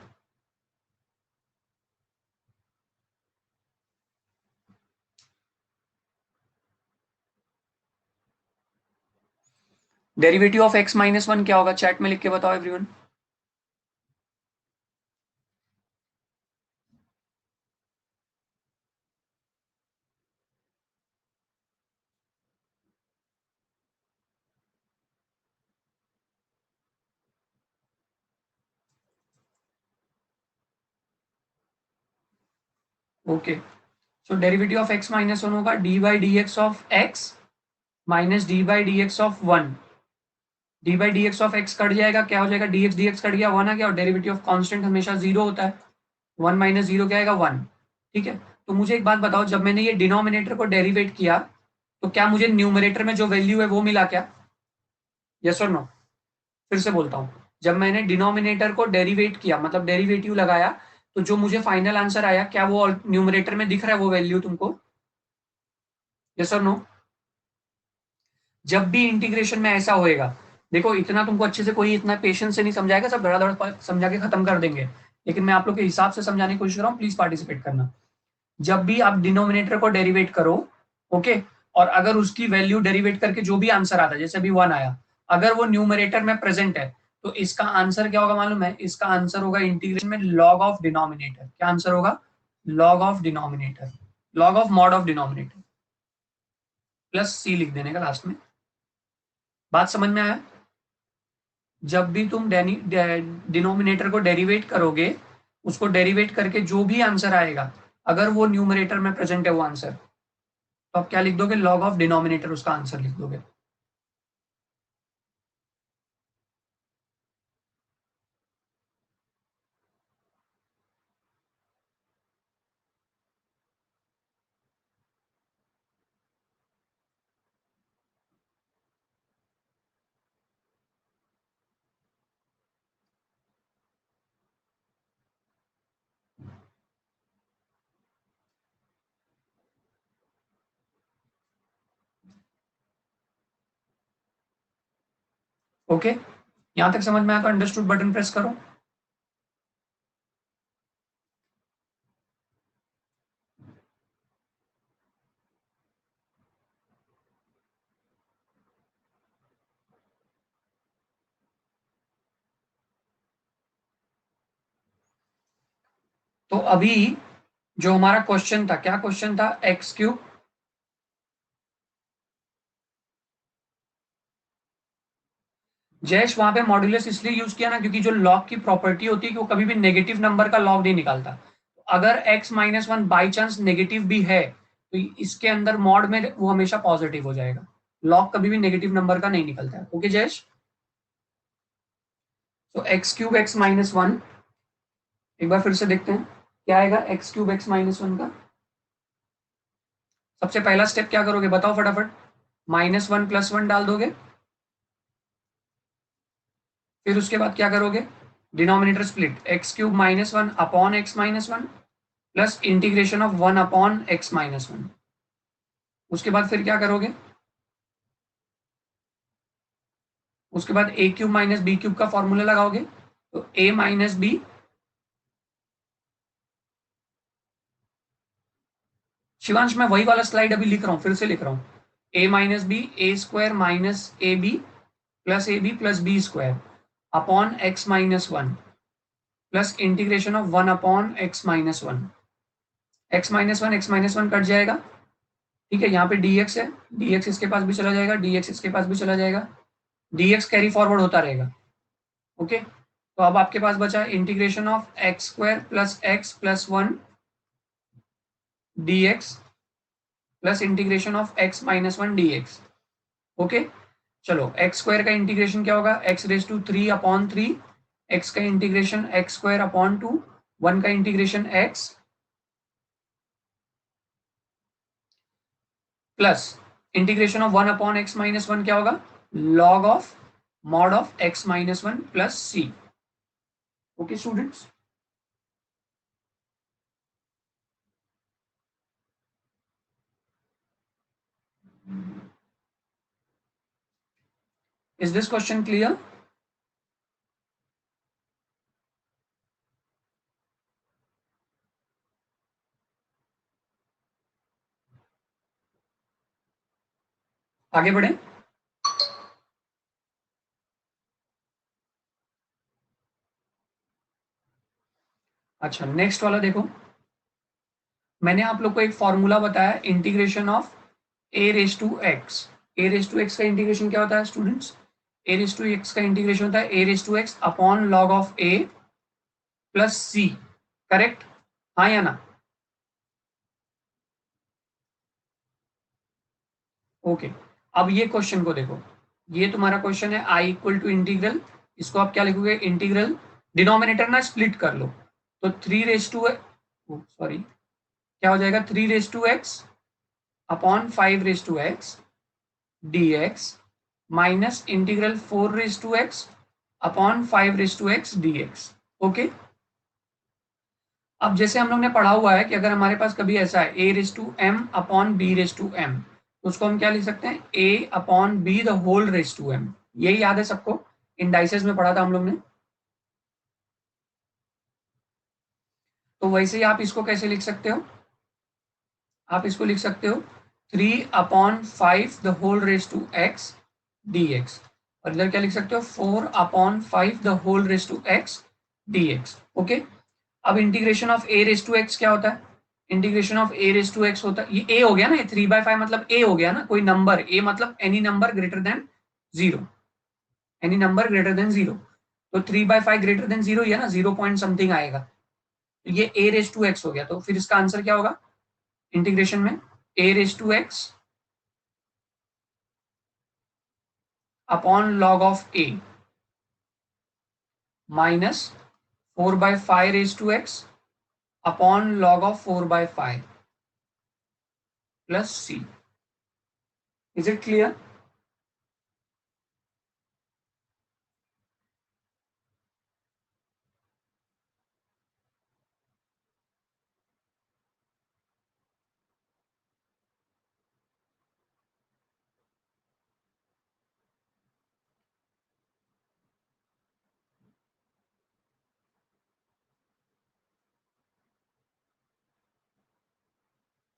Derivative of x minus one क्या होगा, चैट में लिख के बताओ everyone. Okay, so derivative of x minus one होगा d by d x of x minus d by d x of one. D by d x of x cut जाएगा, क्या हो जाएगा, डी एक्स कट गया, one आ गया। और derivative of constant हमेशा जीरो होता है, वन माइनस जीरो क्या आएगा, वन। ठीक है, तो मुझे एक बात बताओ, जब मैंने ये डिनोमिनेटर को डेरिवेट किया तो क्या मुझे न्यूमरेटर में जो वैल्यू है वो मिला क्या, यस और नो। फिर से बोलता हूँ, जब मैंने डिनोमिनेटर को डेरिवेट किया मतलब डेरिवेटिव लगाया, तो जो मुझे फाइनल आंसर आया क्या वो न्यूमरेटर में दिख रहा है वो वैल्यू तुमको, यस और नो। जब भी इंटीग्रेशन में ऐसा होएगा, देखो इतना तुमको अच्छे से कोई इतना पेशेंस से नहीं समझाएगा, सब धड़ाधड़ समझा के खत्म कर देंगे, लेकिन मैं आप लोग के हिसाब से समझाने की कोशिश कर रहा हूँ, प्लीज पार्टिसिपेट करना। जब भी आप डिनोमिनेटर को डेरिवेट करो, ओके, और अगर उसकी वैल्यू डेरिवेट करके जो भी आंसर आता है, जैसे अभी वन आया, अगर वो न्यूमरेटर में प्रेजेंट है, तो इसका आंसर क्या होगा मालूम है, इसका आंसर होगा इंटीग्रेशन में लॉग ऑफ डिनोमिनेटर। क्या आंसर होगा, log of denominator, log of mod of denominator, plus c लिख देने का लास्ट में। बात समझ में आया। जब भी तुम डिनोमिनेटर को डेरिवेट करोगे, उसको डेरिवेट करके जो भी आंसर आएगा, अगर वो न्यूमरेटर में प्रेजेंट है वो आंसर, तो आप क्या लिख दोगे, लॉग ऑफ डिनोमिनेटर उसका आंसर लिख दोगे। ओके, यहां तक समझ में आया तो अंडरस्टूड बटन प्रेस करो। तो अभी जो हमारा क्वेश्चन था, क्या क्वेश्चन था, एक्स क्यूब, जयेश वहां पे मॉड्यूलस इसलिए यूज किया ना, क्योंकि जो लॉग की प्रॉपर्टी होती है कि वो कभी भी नेगेटिव नंबर का लॉग नहीं निकालता। अगर x minus one by chance negative भी है, तो इसके अंदर मॉड में वो हमेशा पॉजिटिव हो जाएगा। लॉग कभी भी नेगेटिव नंबर का नहीं निकलता है। ओके जयेश, तो x cube x minus one, एक बार फिर से देखते हैं क्या आएगा x cube x minus one का। सबसे पहला स्टेप क्या करोगे बताओ फटाफट, माइनस वन प्लस वन डाल दोगे। फिर उसके बाद क्या करोगे, denominator split, x cube minus one upon x minus one plus integration of one upon x minus one. उसके बाद फिर क्या करोगे, उसके बाद ए क्यूब माइनस बी क्यूब का फॉर्मूला लगाओगे, तो ए माइनस बी, शिवांश मैं वही वाला स्लाइड अभी लिख रहा हूं, फिर से लिख रहा हूं, a minus b a square minus a b plus b square upon x minus one plus integration of one upon x minus one. X minus one cut जाएगा, ठीक है, यहाँ पे dx है, dx इसके पास भी चला जाएगा, dx इसके पास भी चला जाएगा, dx कैरी फॉरवर्ड होता रहेगा। ओके, तो अब आपके पास बचा integration of x square plus x plus 1 dx plus integration of x minus 1 dx। Okay, चलो एक्स स्क्वायर का इंटीग्रेशन क्या होगा, x raise to 3 upon 3, x का इंटीग्रेशन एक्स स्क्वायर अपॉन 2, 1 का integration x plus integration of 1 upon x minus 1 क्या होगा, log of mod of x minus 1 plus c। Okay students, is this question clear? आगे बढ़े। अच्छा, next वाला देखो, मैंने आप लोग को एक फॉर्मूला बताया integration of a raise to x. A raise to x का इंटीग्रेशन क्या होता है students, a raise to x का इंटीग्रेशन होता है a raise to x upon log of a plus c. Correct, हाँ या ना? ओके, अब ये क्वेश्चन को देखो, ये तुम्हारा क्वेश्चन है आई इक्वल टू इंटीग्रल, इसको आप क्या लिखोगे, इंटीग्रल डिनोमिनेटर ना स्प्लिट कर लो, तो 3 रेस टू, सॉरी क्या हो जाएगा, 3 raise to x upon 5 raise to x dx minus integral 4 raise to x upon 5 raise to x dx। Okay, अब जैसे हम लोग ने पढ़ा हुआ है कि अगर हमारे पास कभी ऐसा है a raise to m upon b raise to m, तो उसको हम क्या लिख सकते हैं, a upon b the whole raise to m। यही याद है सबको, इंडाइसेस में पढ़ा था हम लोग ने। तो वैसे ही आप इसको कैसे लिख सकते हो, आप इसको लिख सकते हो 3 upon 5 the whole raise to x dx, और इधर क्या लिख सकते हो, 4 upon 5 the whole raise to x dx। Okay, अब integration of a raise to x क्या होता है, integration of a raise to x होता है, ये a हो गया ना, ये 3/5 मतलब a हो गया ना, कोई नंबर a मतलब any number greater than 0, any number greater than 0, तो 3/5 ग्रेटर देन 0 ही है ना, 0 पॉइंट समथिंग आएगा, तो ये a रेस टू x हो गया। तो फिर इसका आंसर क्या होगा इंटीग्रेशन में, a raise to x upon log of a minus 4/5 raise to x upon log of 4/5 plus c। Is it clear?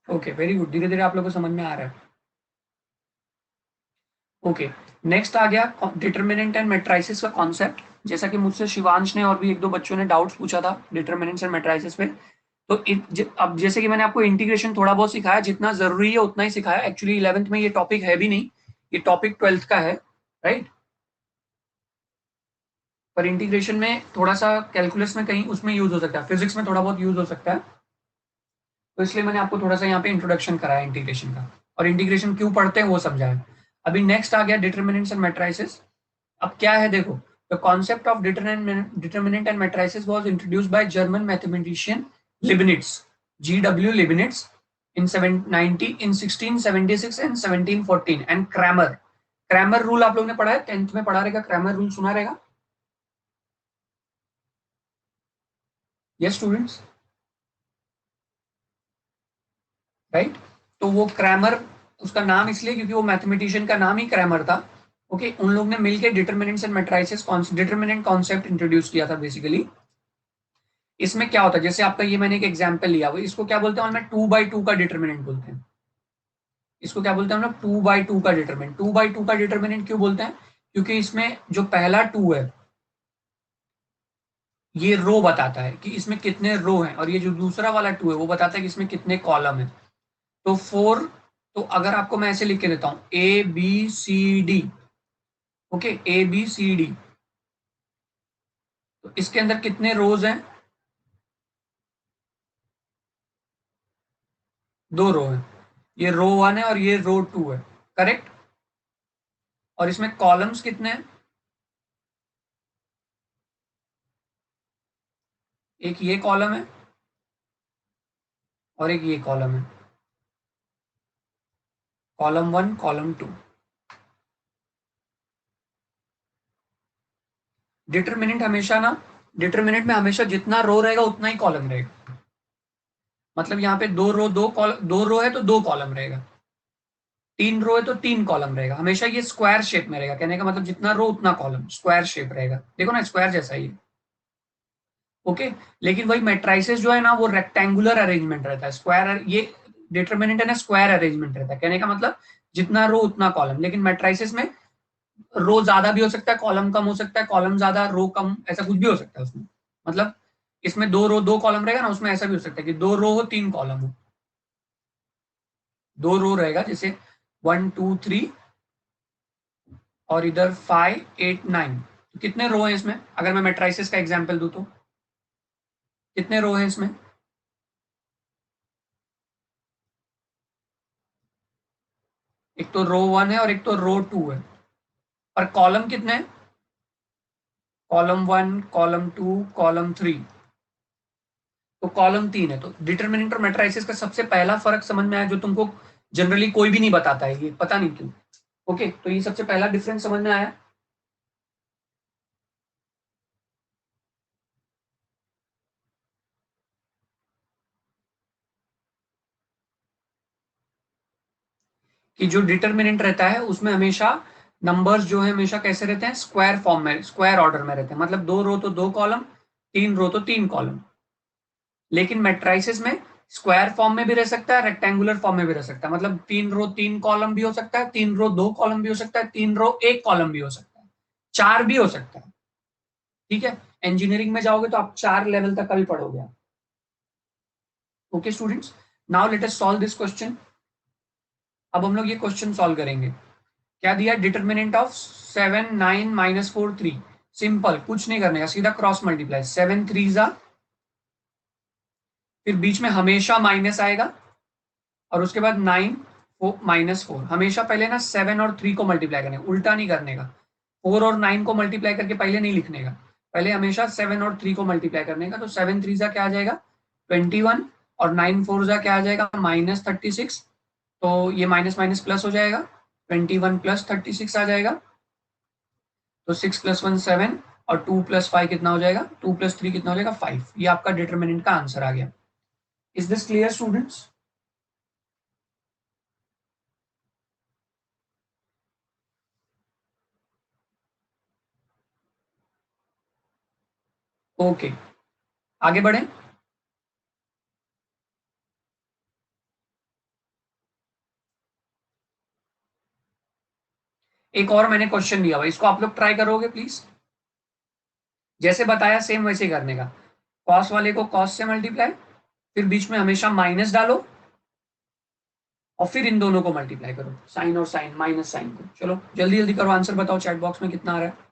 Okay, very good, धीरे धीरे आप लोगों को समझ में आ रहा है। ओके, नेक्स्ट आ गया डिटर्मिनेंट एंड मैट्रिसेस का कॉन्सेप्ट। जैसा कि मुझसे शिवांश ने और भी एक दो बच्चों ने डाउट्स पूछा था डिटर्मिनेंट्स एंड मैट्रिसेस पे, तो अब जैसे कि मैंने आपको इंटीग्रेशन थोड़ा बहुत सिखाया, जितना जरूरी है उतना ही सिखाया। एक्चुअली 11th में ये टॉपिक है भी नहीं, ये टॉपिक 12th का है, राइट? पर इंटीग्रेशन में थोड़ा सा कैलकुलस में कहीं उसमें यूज हो सकता है, फिजिक्स में थोड़ा बहुत यूज हो सकता है, तो इसलिए मैंने आपको थोड़ा सा यहाँ पे इंट्रोडक्शन कराया इंटीग्रेशन का, और इंटीग्रेशन क्यों पढ़ते हैं वो समझाया। अभी नेक्स्ट आ गया डिटर्मिनेंट्स एंड मैट्रिसेस। अब क्या है देखो, the concept of determinant and matrices was introduced by German mathematician Leibniz, G.W. Leibniz in 1676 and 1714, and Cramer. Cramer rule आप लोग ने पढ़ा है, 10th में पढ़ा रहेगा, क्रैमर रूल सुना रहेगा। Yes students, right? तो वो क्रैमर, उसका नाम इसलिए क्योंकि वो मैथमेटिशियन का नाम ही क्रैमर था। ओके, उन लोग ने मिलकर determinants and matrices determinant concept introduce किया था बेसिकली। इसमें क्या होता है, जैसे आपका ये मैंने एक एग्जांपल लिया, वो इसको क्या बोलते हैं, मैं 2/2 का डिटर्मिनेंट बोलते हैं। इसको क्या बोलते हैं हम लोग, 2/2 का डिटर्मिनेंट। 2/2 का डिटर्मिनेंट क्यों बोलते हैं, क्योंकि इसमें जो पहला 2 है ये रो बताता है कि इसमें कितने रो हैं, और ये जो दूसरा वाला 2 है वो बताता है कि इसमें कितने कॉलम है। तो 4, तो अगर आपको मैं ऐसे लिख के देता हूं ABCD, ओके, ABCD, तो इसके अंदर कितने रोज हैं? 2 रो है। ये रो 1 है और ये रो 2 है, करेक्ट। और इसमें कॉलम्स कितने हैं? एक ये कॉलम है और एक ये कॉलम है, कॉलम 1 कॉलम 2। डिटरमिनेंट में हमेशा जितना रो रहेगा उतना ही कॉलम रहेगा। मतलब यहाँ पे 2 रो है तो 2 कॉलम रहेगा, 3 रो है तो 3 कॉलम रहेगा। हमेशा ये स्क्वायर शेप में रहेगा, कहने का मतलब जितना रो उतना कॉलम, स्क्वायर शेप रहेगा। देखो ना, स्क्वायर जैसा ही है, ओके। लेकिन वही मैट्राइसेस जो है ना, वो रेक्टेंगुलर अरेंजमेंट रहता है। स्क्वायर, ये डिटरमिनेंट है ना, स्क्वायर अरेंजमेंट रहता है। कहने का मतलब जितना रो उतना कॉलम। लेकिन मैट्राइसेस में रो ज्यादा भी हो सकता है, कॉलम कम हो सकता है, कॉलम ज्यादा रो कम, ऐसा कुछ भी हो सकता है उसमें। मतलब इसमें 2 रो 2 कॉलम रहेगा ना, उसमें ऐसा भी हो सकता है कि 2 रो हो 3 कॉलम हो। 2 रो रहेगा, जैसे 1 2 3 और इधर 5 8 9। तो कितने रो है इसमें? अगर मैं मैट्राइसेस का एग्जाम्पल दूं तो कितने रो है इसमें? एक तो रो 1 है और एक तो रो 2 है। और कॉलम कितने हैं? Column 1 column 2 column 3। तो कॉलम 3 है। तो डिटरमिनेंट और मैट्राइसेस का सबसे पहला फर्क समझ में आया, जो तुमको जनरली कोई भी नहीं बताता है, ये पता नहीं क्यों। ओके, तो ये सबसे पहला डिफरेंस समझ में आया। कि जो डिटरमिनेंट रहता है उसमें हमेशा नंबर्स जो है हमेशा कैसे रहते हैं? स्क्वायर फॉर्म में, स्क्वायर ऑर्डर में रहते हैं। मतलब 2 रो तो 2 कॉलम, 3 रो तो 3 कॉलम। लेकिन मैट्राइसेस में स्क्वायर फॉर्म में भी रह सकता है, रेक्टेंगुलर फॉर्म में भी रह सकता है। मतलब 3 रो 3 कॉलम भी हो सकता है, 3 रो 2 कॉलम भी हो सकता है, 3 रो 1 कॉलम भी हो सकता है, 4 भी हो सकता है। ठीक है, इंजीनियरिंग में जाओगे तो आप 4 लेवल तक का भी पढ़ोगे आप। Okay students, now let us solve this question. अब हम लोग ये क्वेश्चन सॉल्व करेंगे। क्या दिया? Determinant of 7 9 -4 3। सिंपल, कुछ नहीं करने का, सीधा क्रॉस मल्टीप्लाई। 7 3 फिर बीच में हमेशा माइनस आएगा और उसके बाद 9 -4। हमेशा पहले ना 7 और 3 को मल्टीप्लाई करने का, उल्टा नहीं करने का। 4 और 9 को मल्टीप्लाई करके पहले नहीं लिखने का, पहले हमेशा 7 और 3 को मल्टीप्लाई करने का। तो 7 3 क्या आ जाएगा? 21। और 9 4 क्या आ जाएगा? -36। तो ये माइनस माइनस प्लस हो जाएगा, 21 + 36 आ जाएगा। तो 6 + 1 7 और 2 + 5 कितना हो जाएगा? 2 + 3 कितना हो जाएगा? 5। ये आपका डिटरमिनेंट का आंसर आ गया। Is this clear students? Okay, आगे बढ़े। एक और मैंने क्वेश्चन दिया हुआ, इसको आप लोग ट्राई करोगे प्लीज? जैसे बताया सेम वैसे ही करने का। कॉस वाले को कॉस से मल्टीप्लाई, फिर बीच में हमेशा माइनस डालो और फिर इन दोनों को मल्टीप्लाई करो, साइन और साइन, माइनस साइन को। चलो जल्दी जल्दी करो, आंसर बताओ चैट बॉक्स में कितना आ रहा है।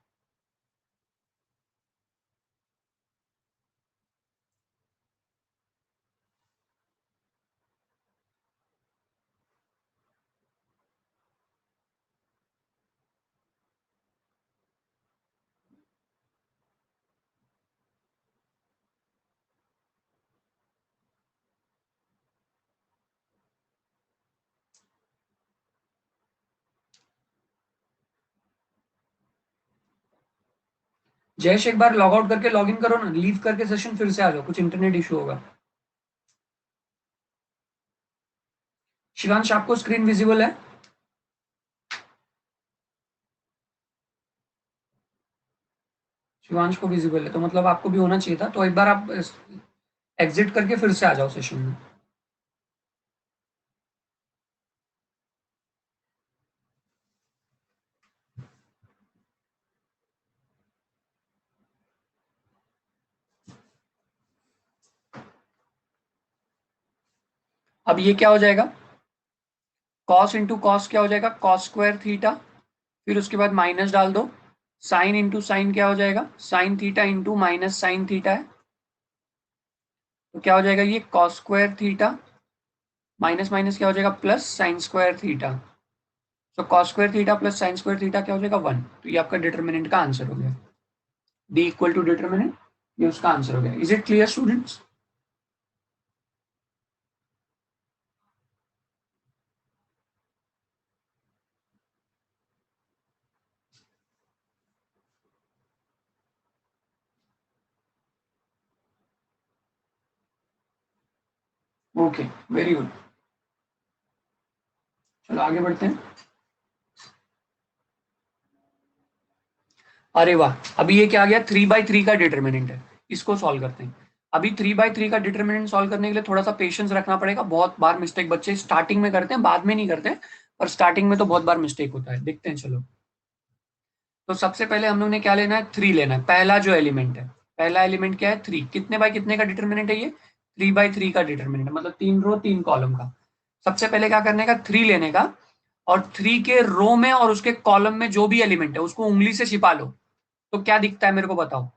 जयेश, एक बार लॉग आउट करके लॉग इन करो ना, लीव करके सेशन फिर से आ जाओ, कुछ इंटरनेट इशू होगा। शिवांश, आपको स्क्रीन विजिबल है? शिवांश को विजिबल है तो मतलब आपको भी होना चाहिए था। तो एक बार आप एग्जिट करके फिर से आ जाओ सेशन में। अब ये क्या हो जाएगा? कॉस इंटू कॉस क्या हो जाएगा, कॉस स्क्वायर थीटा, फिर उसके बाद माइनस डाल दो, साइन इंटू साइन क्या हो जाएगा, sine theta into minus sine theta है, तो क्या हो जाएगा ये cos square theta minus minus क्या हो जाएगा प्लस साइन स्क्वायर थीटा। तो cos square theta plus sine square theta क्या हो जाएगा 1। तो ये आपका डिटर्मिनेंट का आंसर हो गया, डी इक्वल टू डिटर्मिनेंट, ये उसका आंसर हो गया। Is it clear students? Okay, very good. चलो आगे बढ़ते हैं। अरे वाह, अभी ये क्या आ गया, 3/3 का डिटर्मिनेंट है, इसको सॉल्व करते हैं। अभी 3/3 का डिटर्मिनेंट सॉल्व करने के लिए थोड़ा सा पेशेंस रखना पड़ेगा। बहुत बार मिस्टेक बच्चे स्टार्टिंग में करते हैं, बाद में नहीं करते हैं, पर स्टार्टिंग में तो बहुत बार मिस्टेक होता है। देखते हैं चलो। तो सबसे पहले हम लोग ने क्या लेना है, 3 लेना है। पहला जो एलिमेंट है, पहला एलिमेंट क्या है 3, कितने बाय कितने का डिटर्मिनेंट है ये, 3/3 का डिटर्मिनेंट, मतलब 3 रो 3 कॉलम का। सबसे पहले क्या करने का, 3 लेने का, और 3 के रो में और उसके कॉलम में जो भी एलिमेंट है उसको उंगली से छिपा लो, तो क्या दिखता है मेरे को बताओ।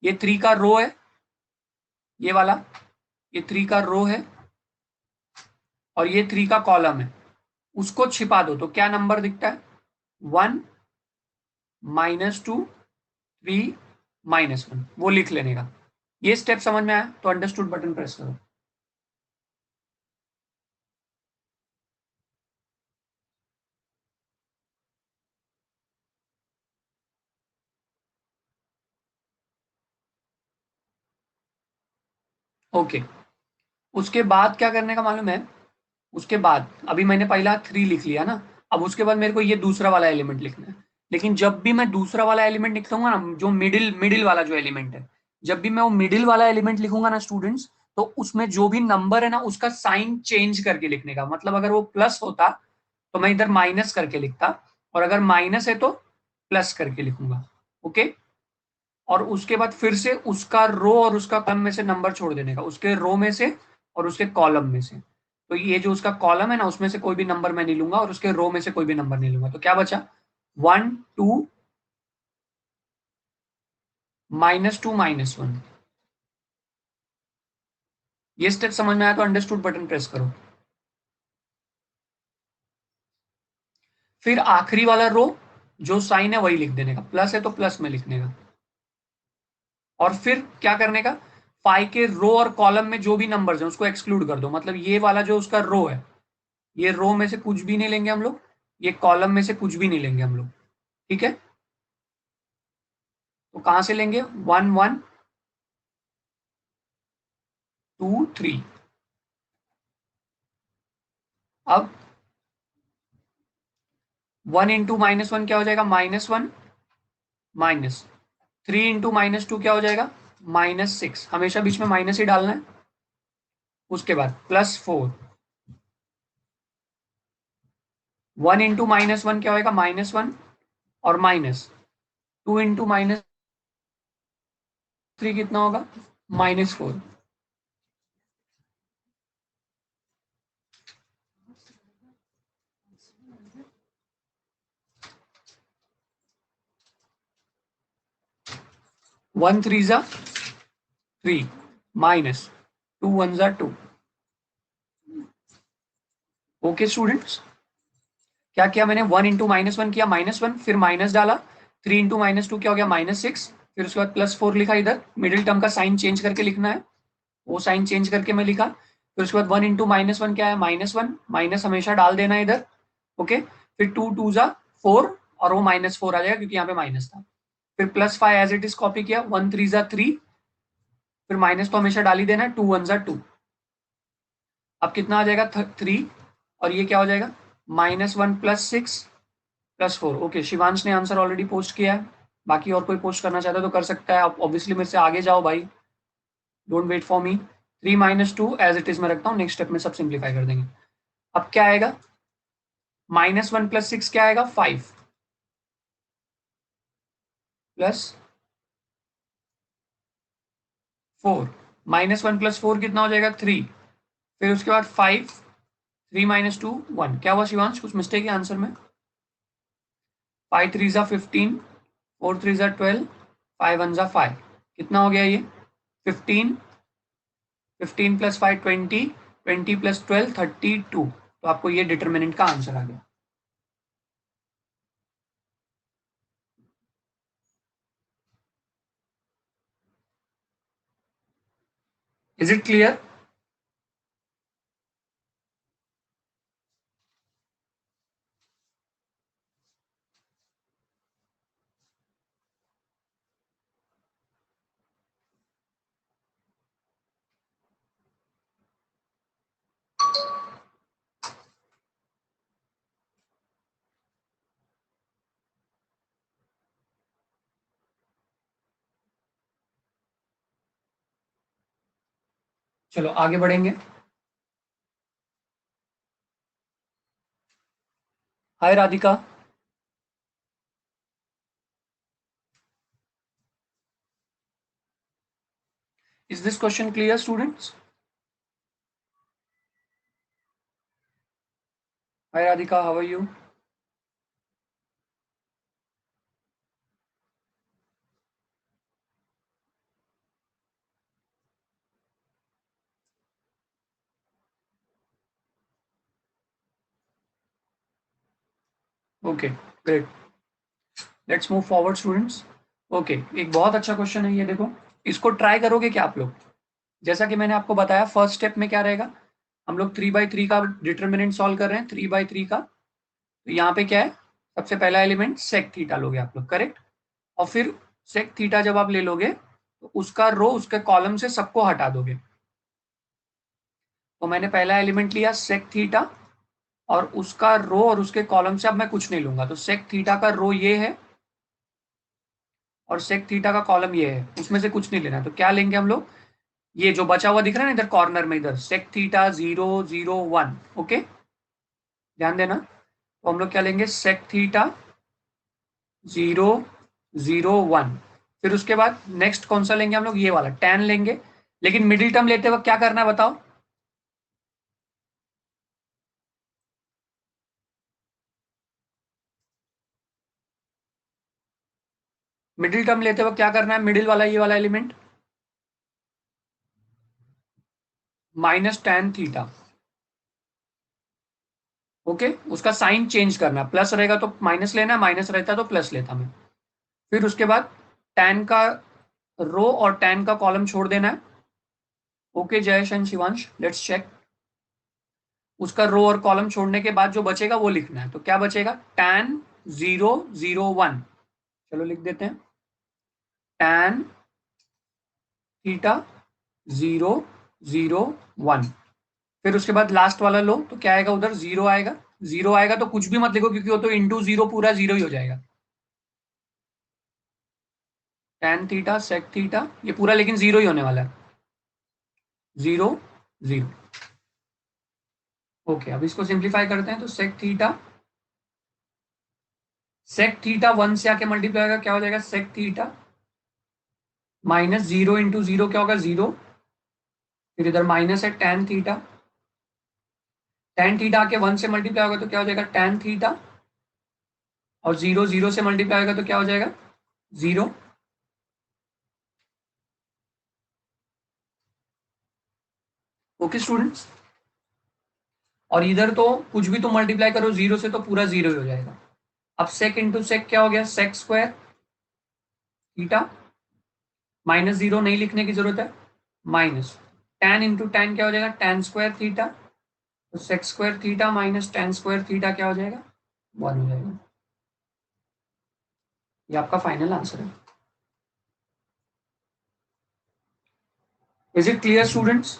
ये 3 का रो है, ये वाला, ये 3 का रो है, और ये 3 का कॉलम है, उसको छिपा दो तो क्या नंबर दिखता है, 1 -2 3 -1, वो लिख लेने का। ये स्टेप समझ में आया तो अंडरस्टूड बटन प्रेस करो। ओके, उसके बाद क्या करने का मालूम है, उसके बाद अभी मैंने पहला 3 लिख लिया ना, अब उसके बाद मेरे को ये दूसरा वाला एलिमेंट लिखना है। लेकिन जब भी मैं दूसरा वाला एलिमेंट लिखूंगा ना, जो मिडिल मिडिल वाला जो एलिमेंट है, जब भी मैं वो मिडिल वाला एलिमेंट लिखूंगा ना स्टूडेंट्स, तो उसमें जो भी नंबर है ना उसका साइन चेंज करके लिखने का। मतलब अगर वो प्लस होता तो मैं इधर माइनस करके लिखता, और अगर माइनस है तो प्लस करके लिखूंगा। ओके, और उसके बाद फिर से उसका रो और उसका कॉलम में से नंबर छोड़ देने का, उसके रो में से और उसके कॉलम में से। तो ये जो उसका कॉलम है ना उसमें से कोई भी नंबर मैं नहीं लूंगा, और उसके रो में से कोई भी नंबर नहीं लूंगा। तो क्या बचा, 1 2 -2 -1। ये स्टेप समझ में आया तो अंडरस्टूड बटन प्रेस करो। फिर आखिरी वाला रो जो साइन है वही लिख देने का, प्लस है तो प्लस में लिखने का। और फिर क्या करने का, फाइव के रो और कॉलम में जो भी नंबर्स हैं उसको एक्सक्लूड कर दो। मतलब ये वाला जो उसका रो है, ये रो में से कुछ भी नहीं लेंगे हम लोग, ये कॉलम में से कुछ भी नहीं लेंगे हम लोग। ठीक है, तो कहां से लेंगे, 1 1 2 3। अब 1 इंटू -1 क्या हो जाएगा, -1 माइनस 3 इंटू -2 क्या हो जाएगा, -6। हमेशा बीच में माइनस ही डालना है। उसके बाद +4, 1 इंटू -1 क्या होगा, -1, और -2 इंटू -3 कितना होगा, -4। 1 3 जा 3, -2 1 जा 2। ओके स्टूडेंट्स, क्या किया मैंने, 1 इंटू -1 किया -1, फिर माइनस डाला, 3 इंटू -2 क्या हो गया, -6, फिर उसके बाद +4 लिखा। इधर मिडिल टर्म का साइन चेंज करके लिखना है, वो साइन चेंज करके मैं लिखा। फिर उसके बाद 1 इंटू -1 क्या है, -1, माइनस हमेशा डाल देना है इधर। ओके, फिर 2 2 जा 4, और वो -4 आ जाएगा क्योंकि यहाँ पे माइनस था। फिर +5 एज इट इज कॉपी किया, 1 3 जा 3, फिर माइनस तो हमेशा डाल ही देना है, 2 1 जा 2। अब कितना आ जाएगा 3, और ये क्या हो जाएगा, -1 +6 +4। ओके, शिवांश ने आंसर ऑलरेडी पोस्ट किया है। बाकी और कोई पोस्ट करना चाहता है तो कर सकता है। आप ऑब्वियसली मेरे से आगे जाओ भाई, don't wait for me. 3 - 2 as it is मैं रखता हूँ, नेक्स्ट स्टेप में सब सिंप्लीफाई कर देंगे। अब क्या आएगा, -1 +6 क्या आएगा, 5, +4, -1 +4 कितना हो जाएगा, 3, फिर उसके बाद 5 3 - 2 1। क्या हुआ शिवांश, कुछ मिस्टेक है आंसर में? 5 3 ज़ा 15, 4 3 ज़ा 12, 5 1 ज़ा 5। कितना हो गया ये? 15, 15 + 5 20, 20 + 12 32। तो आपको ये डिटर्मिनेंट का आंसर आ गया। Is it clear? चलो आगे बढ़ेंगे। Hi Radhika. Is this question clear students? Hi Radhika, how are you? Okay great, let's move forward students. Okay, एक बहुत अच्छा क्वेश्चन है ये, देखो इसको ट्राई करोगे क्या आप लोग? जैसा कि मैंने आपको बताया फर्स्ट स्टेप में क्या रहेगा, हम लोग 3/3 का डिटर्मिनेंट सॉल्व कर रहे हैं, 3/3 का। तो यहाँ पे क्या है, सबसे पहला एलिमेंट सेक थीटा लोगे आप लोग, करेक्ट। और फिर सेक थीटा जब आप ले लोगे तो उसका रो उसके कॉलम से सबको हटा दोगे। तो मैंने पहला एलिमेंट लिया सेक थीटा, और उसका रो और उसके कॉलम से अब मैं कुछ नहीं लूंगा। तो सेक थीटा का रो ये है और सेक थीटा का कॉलम ये है, उसमें से कुछ नहीं लेना। तो क्या लेंगे हम लोग, ये जो बचा हुआ दिख रहा है ना इधर कॉर्नर में, इधर सेक थीटा 0 0 1। ओके, ध्यान देना। तो हम लोग क्या लेंगे, सेक थीटा 0 0 1। फिर उसके बाद नेक्स्ट कौन सा लेंगे हम लोग, ये वाला tan लेंगे। लेकिन मिडिल टर्म लेते वक्त क्या करना है बताओ? मिडिल टर्म लेते वक्त क्या करना है, मिडिल वाला ये वाला एलिमेंट -tan थीटा। ओके, उसका साइन चेंज करना है, प्लस रहेगा तो माइनस लेना, माइनस रहता तो प्लस लेता मैं। फिर उसके बाद tan का रो और tan का कॉलम छोड़ देना है। Okay Jayesh and Shivansh, let's check. उसका रो और कॉलम छोड़ने के बाद जो बचेगा वो लिखना है। तो क्या बचेगा, tan 0 0 1। चलो लिख देते हैं, tan थीटा 0 0 1। फिर उसके बाद लास्ट वाला लो तो क्या आएगा, उधर जीरो आएगा। जीरो आएगा तो कुछ भी मत लिखो क्योंकि वो तो इंटू जीरो पूरा जीरो ही हो जाएगा। tan थीटा sec थीटा ये पूरा लेकिन जीरो ही होने वाला है, 0 0। ओके, अब इसको सिंप्लीफाई करते हैं। तो sec थीटा 1 से आके मल्टीप्लाई होगा, क्या हो जाएगा, sec थीटा -0 × 0 क्या होगा, 0। फिर इधर माइनस है tan थीटा आके 1 से मल्टीप्लाई होगा तो क्या हो जाएगा, tan थीटा। और 0 0 से मल्टीप्लाई होगा तो क्या हो जाएगा, 0। ओके स्टूडेंट्स, और इधर तो कुछ भी तुम मल्टीप्लाई करो 0 से तो पूरा 0 ही हो जाएगा। अब sec इंटू सेक क्या हो गया, sec स्क्वायर थीटा, -0 नहीं लिखने की जरूरत है, माइनस tan इंटू टैन क्या हो जाएगा, tan स्क्वायर थीटा। तो sec square theta minus tan square theta क्या हो जाएगा, 1 हो जाएगा। ये आपका फाइनल आंसर है। Is it clear students?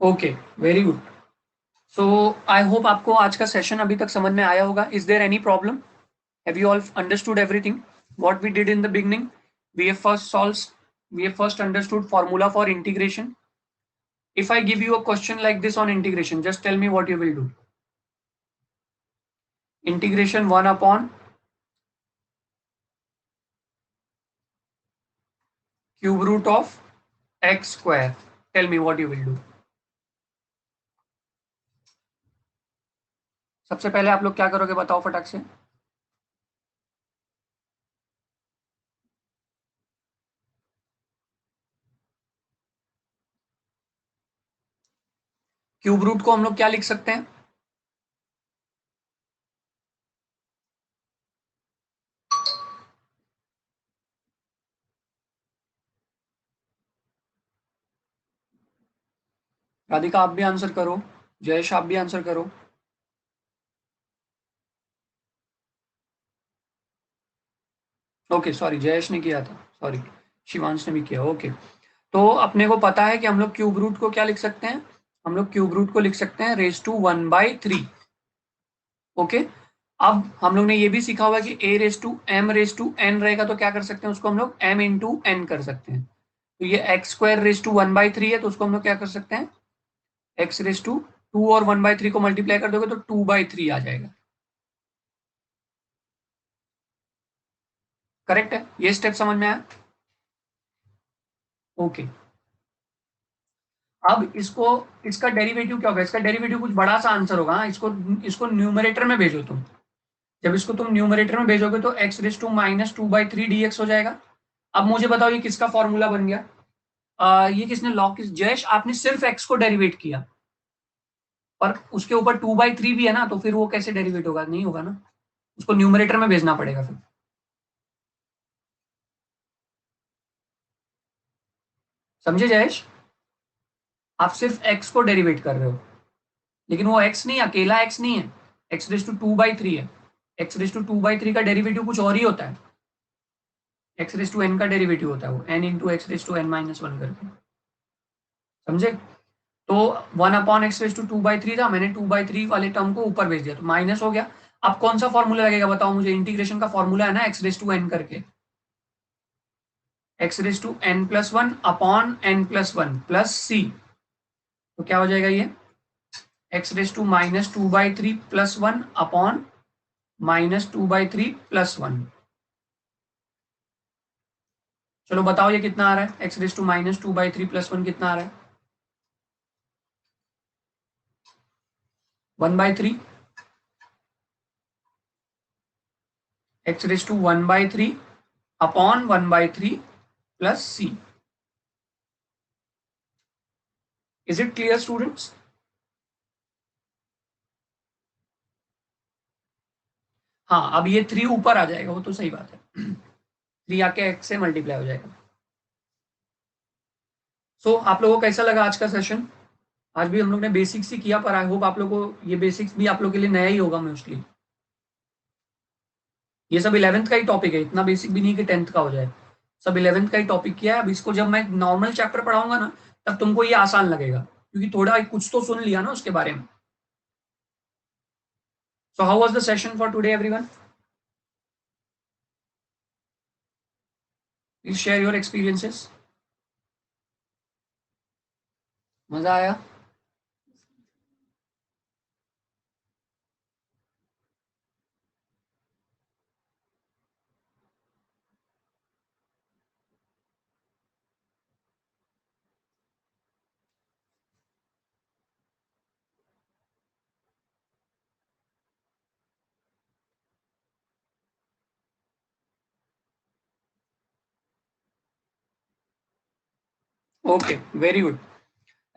Okay, very good. So I hope आपको आज का सेशन अभी तक समझ में आया होगा। Is there any problem? Have you all understood everything? What we did in the beginning? We have first understood formula for integration. If I give you a question like this on integration, just tell me what you will do. Integration 1 upon cube root of x square. Tell me what you will do. सबसे पहले आप लोग क्या करोगे बताओ फटाक से. Cube root को हम लोग क्या लिख सकते हैं? राधिका आप भी आंसर करो, जयेश आप भी आंसर करो. ओके सॉरी, जयेश ने किया था, सॉरी, शिवांश ने भी किया. ओके, तो अपने को पता है कि हम लोग क्यूब रूट को क्या लिख सकते हैं? हम लोग क्यूब रूट को लिख सकते हैं रेज टू 1/3. ओके, अब हम लोग ने ये भी सीखा हुआ कि a raise to m raise to n रहेगा तो क्या कर सकते हैं, उसको हम लोग m इंटू n कर सकते हैं. तो ये x स्क्वायर रेज टू 1/3 है, तो उसको हम लोग क्या कर सकते हैं, x रेज टू 2 और 1/3 को मल्टीप्लाई कर दोगे तो 2/3 आ जाएगा. करेक्ट है, ये स्टेप समझ में आया? ओके, अब इसको, इसका डेरिवेटिव क्या होगा? इसका डेरिवेटिव कुछ बड़ा सा आंसर होगा. इसको इसको न्यूमरेटर में भेजो तुम. जब इसको तुम न्यूमरेटर में भेजोगे तो x raise to minus 2/3 dx हो जाएगा. अब मुझे बताओ ये किसका फॉर्मूला बन गया? ये किसने लॉग, किस, जयेश आपने सिर्फ x को डेरिवेट किया, पर उसके ऊपर 2/3 भी है ना, तो फिर वो कैसे डेरिवेट होगा? नहीं होगा ना, उसको न्यूमरेटर में भेजना पड़ेगा फिर. समझे जयेश? आप सिर्फ x को डेरिवेट कर रहे हो, लेकिन वो x नहीं, अकेला x नहीं है, x रेज टू 2/3 है. x रेज टू 2/3 का डेरिवेटिव कुछ और ही होता है. x रेज टू n का डेरिवेटिव होता है वो n into x raise to n minus 1 करके. समझे? तो 1/x/2/3 था, मैंने 2/3 वाले टर्म को ऊपर भेज दिया तो माइनस हो गया. अब कौन सा फॉर्मूला लगेगा बताओ मुझे? इंटीग्रेशन का फॉर्मूला है ना x⁻n करके, x⁻n+1 upon n+1 plus c. तो क्या हो जाएगा ये? x⁻⁻2/3 plus 1 upon -2/3 plus 1. चलो बताओ ये कितना आ रहा है? x⁻2/3 प्लस 1 कितना आ रहा है? 1/3. x⁻1/3 upon 1/3 plus c. Is it clear students? हाँ, अब ये 3 ऊपर आ जाएगा, वो तो सही बात है. 3 आके x से मल्टीप्लाई हो जाएगा. सो आप लोगों को कैसा लगा आज का सेशन? आज भी हम लोग ने बेसिक्स ही किया, पर आई होप आप लोगों को ये बेसिक्स भी आप लोग के लिए नया ही होगा मोस्टली. ये सब 11th का ही टॉपिक है, इतना बेसिक भी नहीं कि 10th का हो जाए. सब 11th का ही टॉपिक किया है. अब इसको जब मैं नॉर्मल चैप्टर पढ़ाऊंगा ना, तब तुमको ये आसान लगेगा, क्योंकि थोड़ा कुछ तो सुन लिया ना उसके बारे में. So how was the session for today everyone? Please share your experiences. मजा आया? Okay, very good.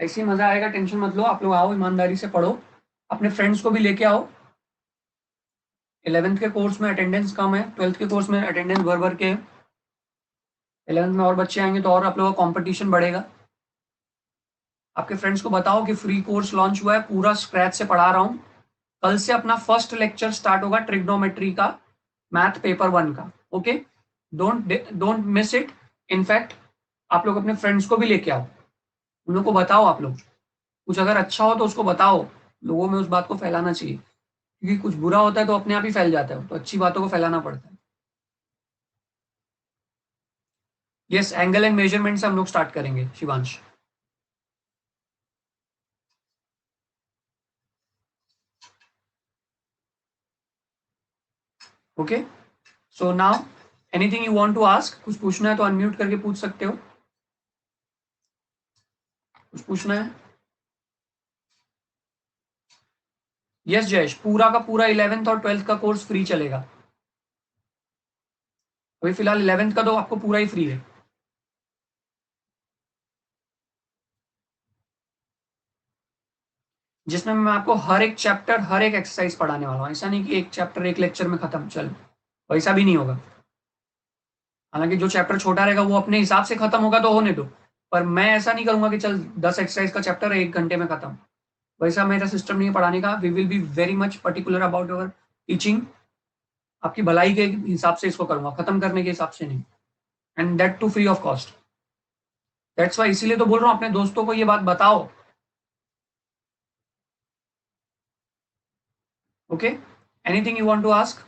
ऐसे ही मजा आएगा, टेंशन मत लो. आप लोग आओ, ईमानदारी से पढ़ो, अपने फ्रेंड्स को भी लेके आओ. 11th के कोर्स में अटेंडेंस कम है, 12th के कोर्स में अटेंडेंस भर भर के. 11th में और बच्चे आएंगे तो और आप लोगों का कंपटीशन बढ़ेगा. आपके फ्रेंड्स को बताओ कि फ्री कोर्स लॉन्च हुआ है, पूरा स्क्रैच से पढ़ा रहा हूँ. कल से अपना फर्स्ट लेक्चर स्टार्ट होगा ट्रिग्नोमेट्री का, मैथ पेपर 1 का. Okay, don't miss it. In fact आप लोग अपने फ्रेंड्स को भी लेके आओ, उन लोग को बताओ. आप लोग कुछ अगर अच्छा हो तो उसको बताओ, लोगों में उस बात को फैलाना चाहिए, क्योंकि कुछ बुरा होता है तो अपने आप ही फैल जाता है, तो अच्छी बातों को फैलाना पड़ता है. यस, एंगल एंड मेजरमेंट से हम लोग स्टार्ट करेंगे Shivansh. Okay, so now anything you want to ask? कुछ पूछना है तो अनम्यूट करके पूछ सकते हो। कुछ पूछना है? यस जयेश, पूरा का पूरा 11th और 12th का कोर्स फ्री चलेगा। अभी फिलहाल 11th का तो आपको पूरा ही फ्री है। जिसमें मैं आपको हर एक चैप्टर, हर एक एक्सरसाइज पढ़ाने वाला हूँ। ऐसा नहीं कि एक चैप्टर एक लेक्चर में खत्म, चल वैसा भी नहीं होगा। हालांकि जो चैप्टर छोटा रहेगा वो अपने हिसाब से खत्म होगा तो होने दो, पर मैं ऐसा नहीं करूंगा कि चल 10 एक्सरसाइज का चैप्टर है 1 घंटे में खत्म। वैसा मेरा सिस्टम नहीं है पढ़ाने का। We will be very much particular about our teaching. आपकी भलाई के हिसाब से इसको करूंगा, खत्म करने के हिसाब से नहीं। And that too free of cost. That's why, इसीलिए तो बोल रहा हूँ अपने दोस्तों को ये बात बताओ। Okay, anything you want to ask?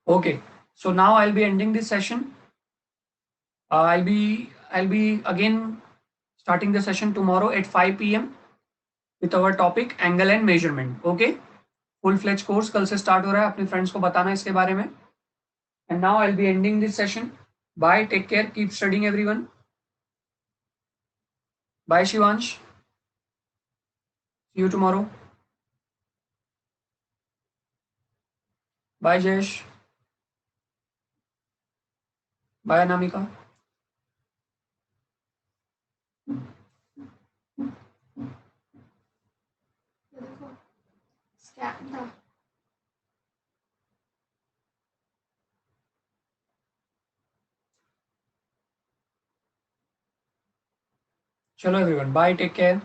Okay, so now I'll be ending this session. I'll be again starting the session tomorrow at 5 p.m. with our topic angle and measurement. Okay, full fledged course कल से start हो रहा है, अपने friends को बताना इसके बारे में. And now I'll be ending this session. Bye, take care, keep studying everyone. Bye Shivansh, see you tomorrow. Bye Jayesh. Bye Anamika. Chalo everyone, bye, take care.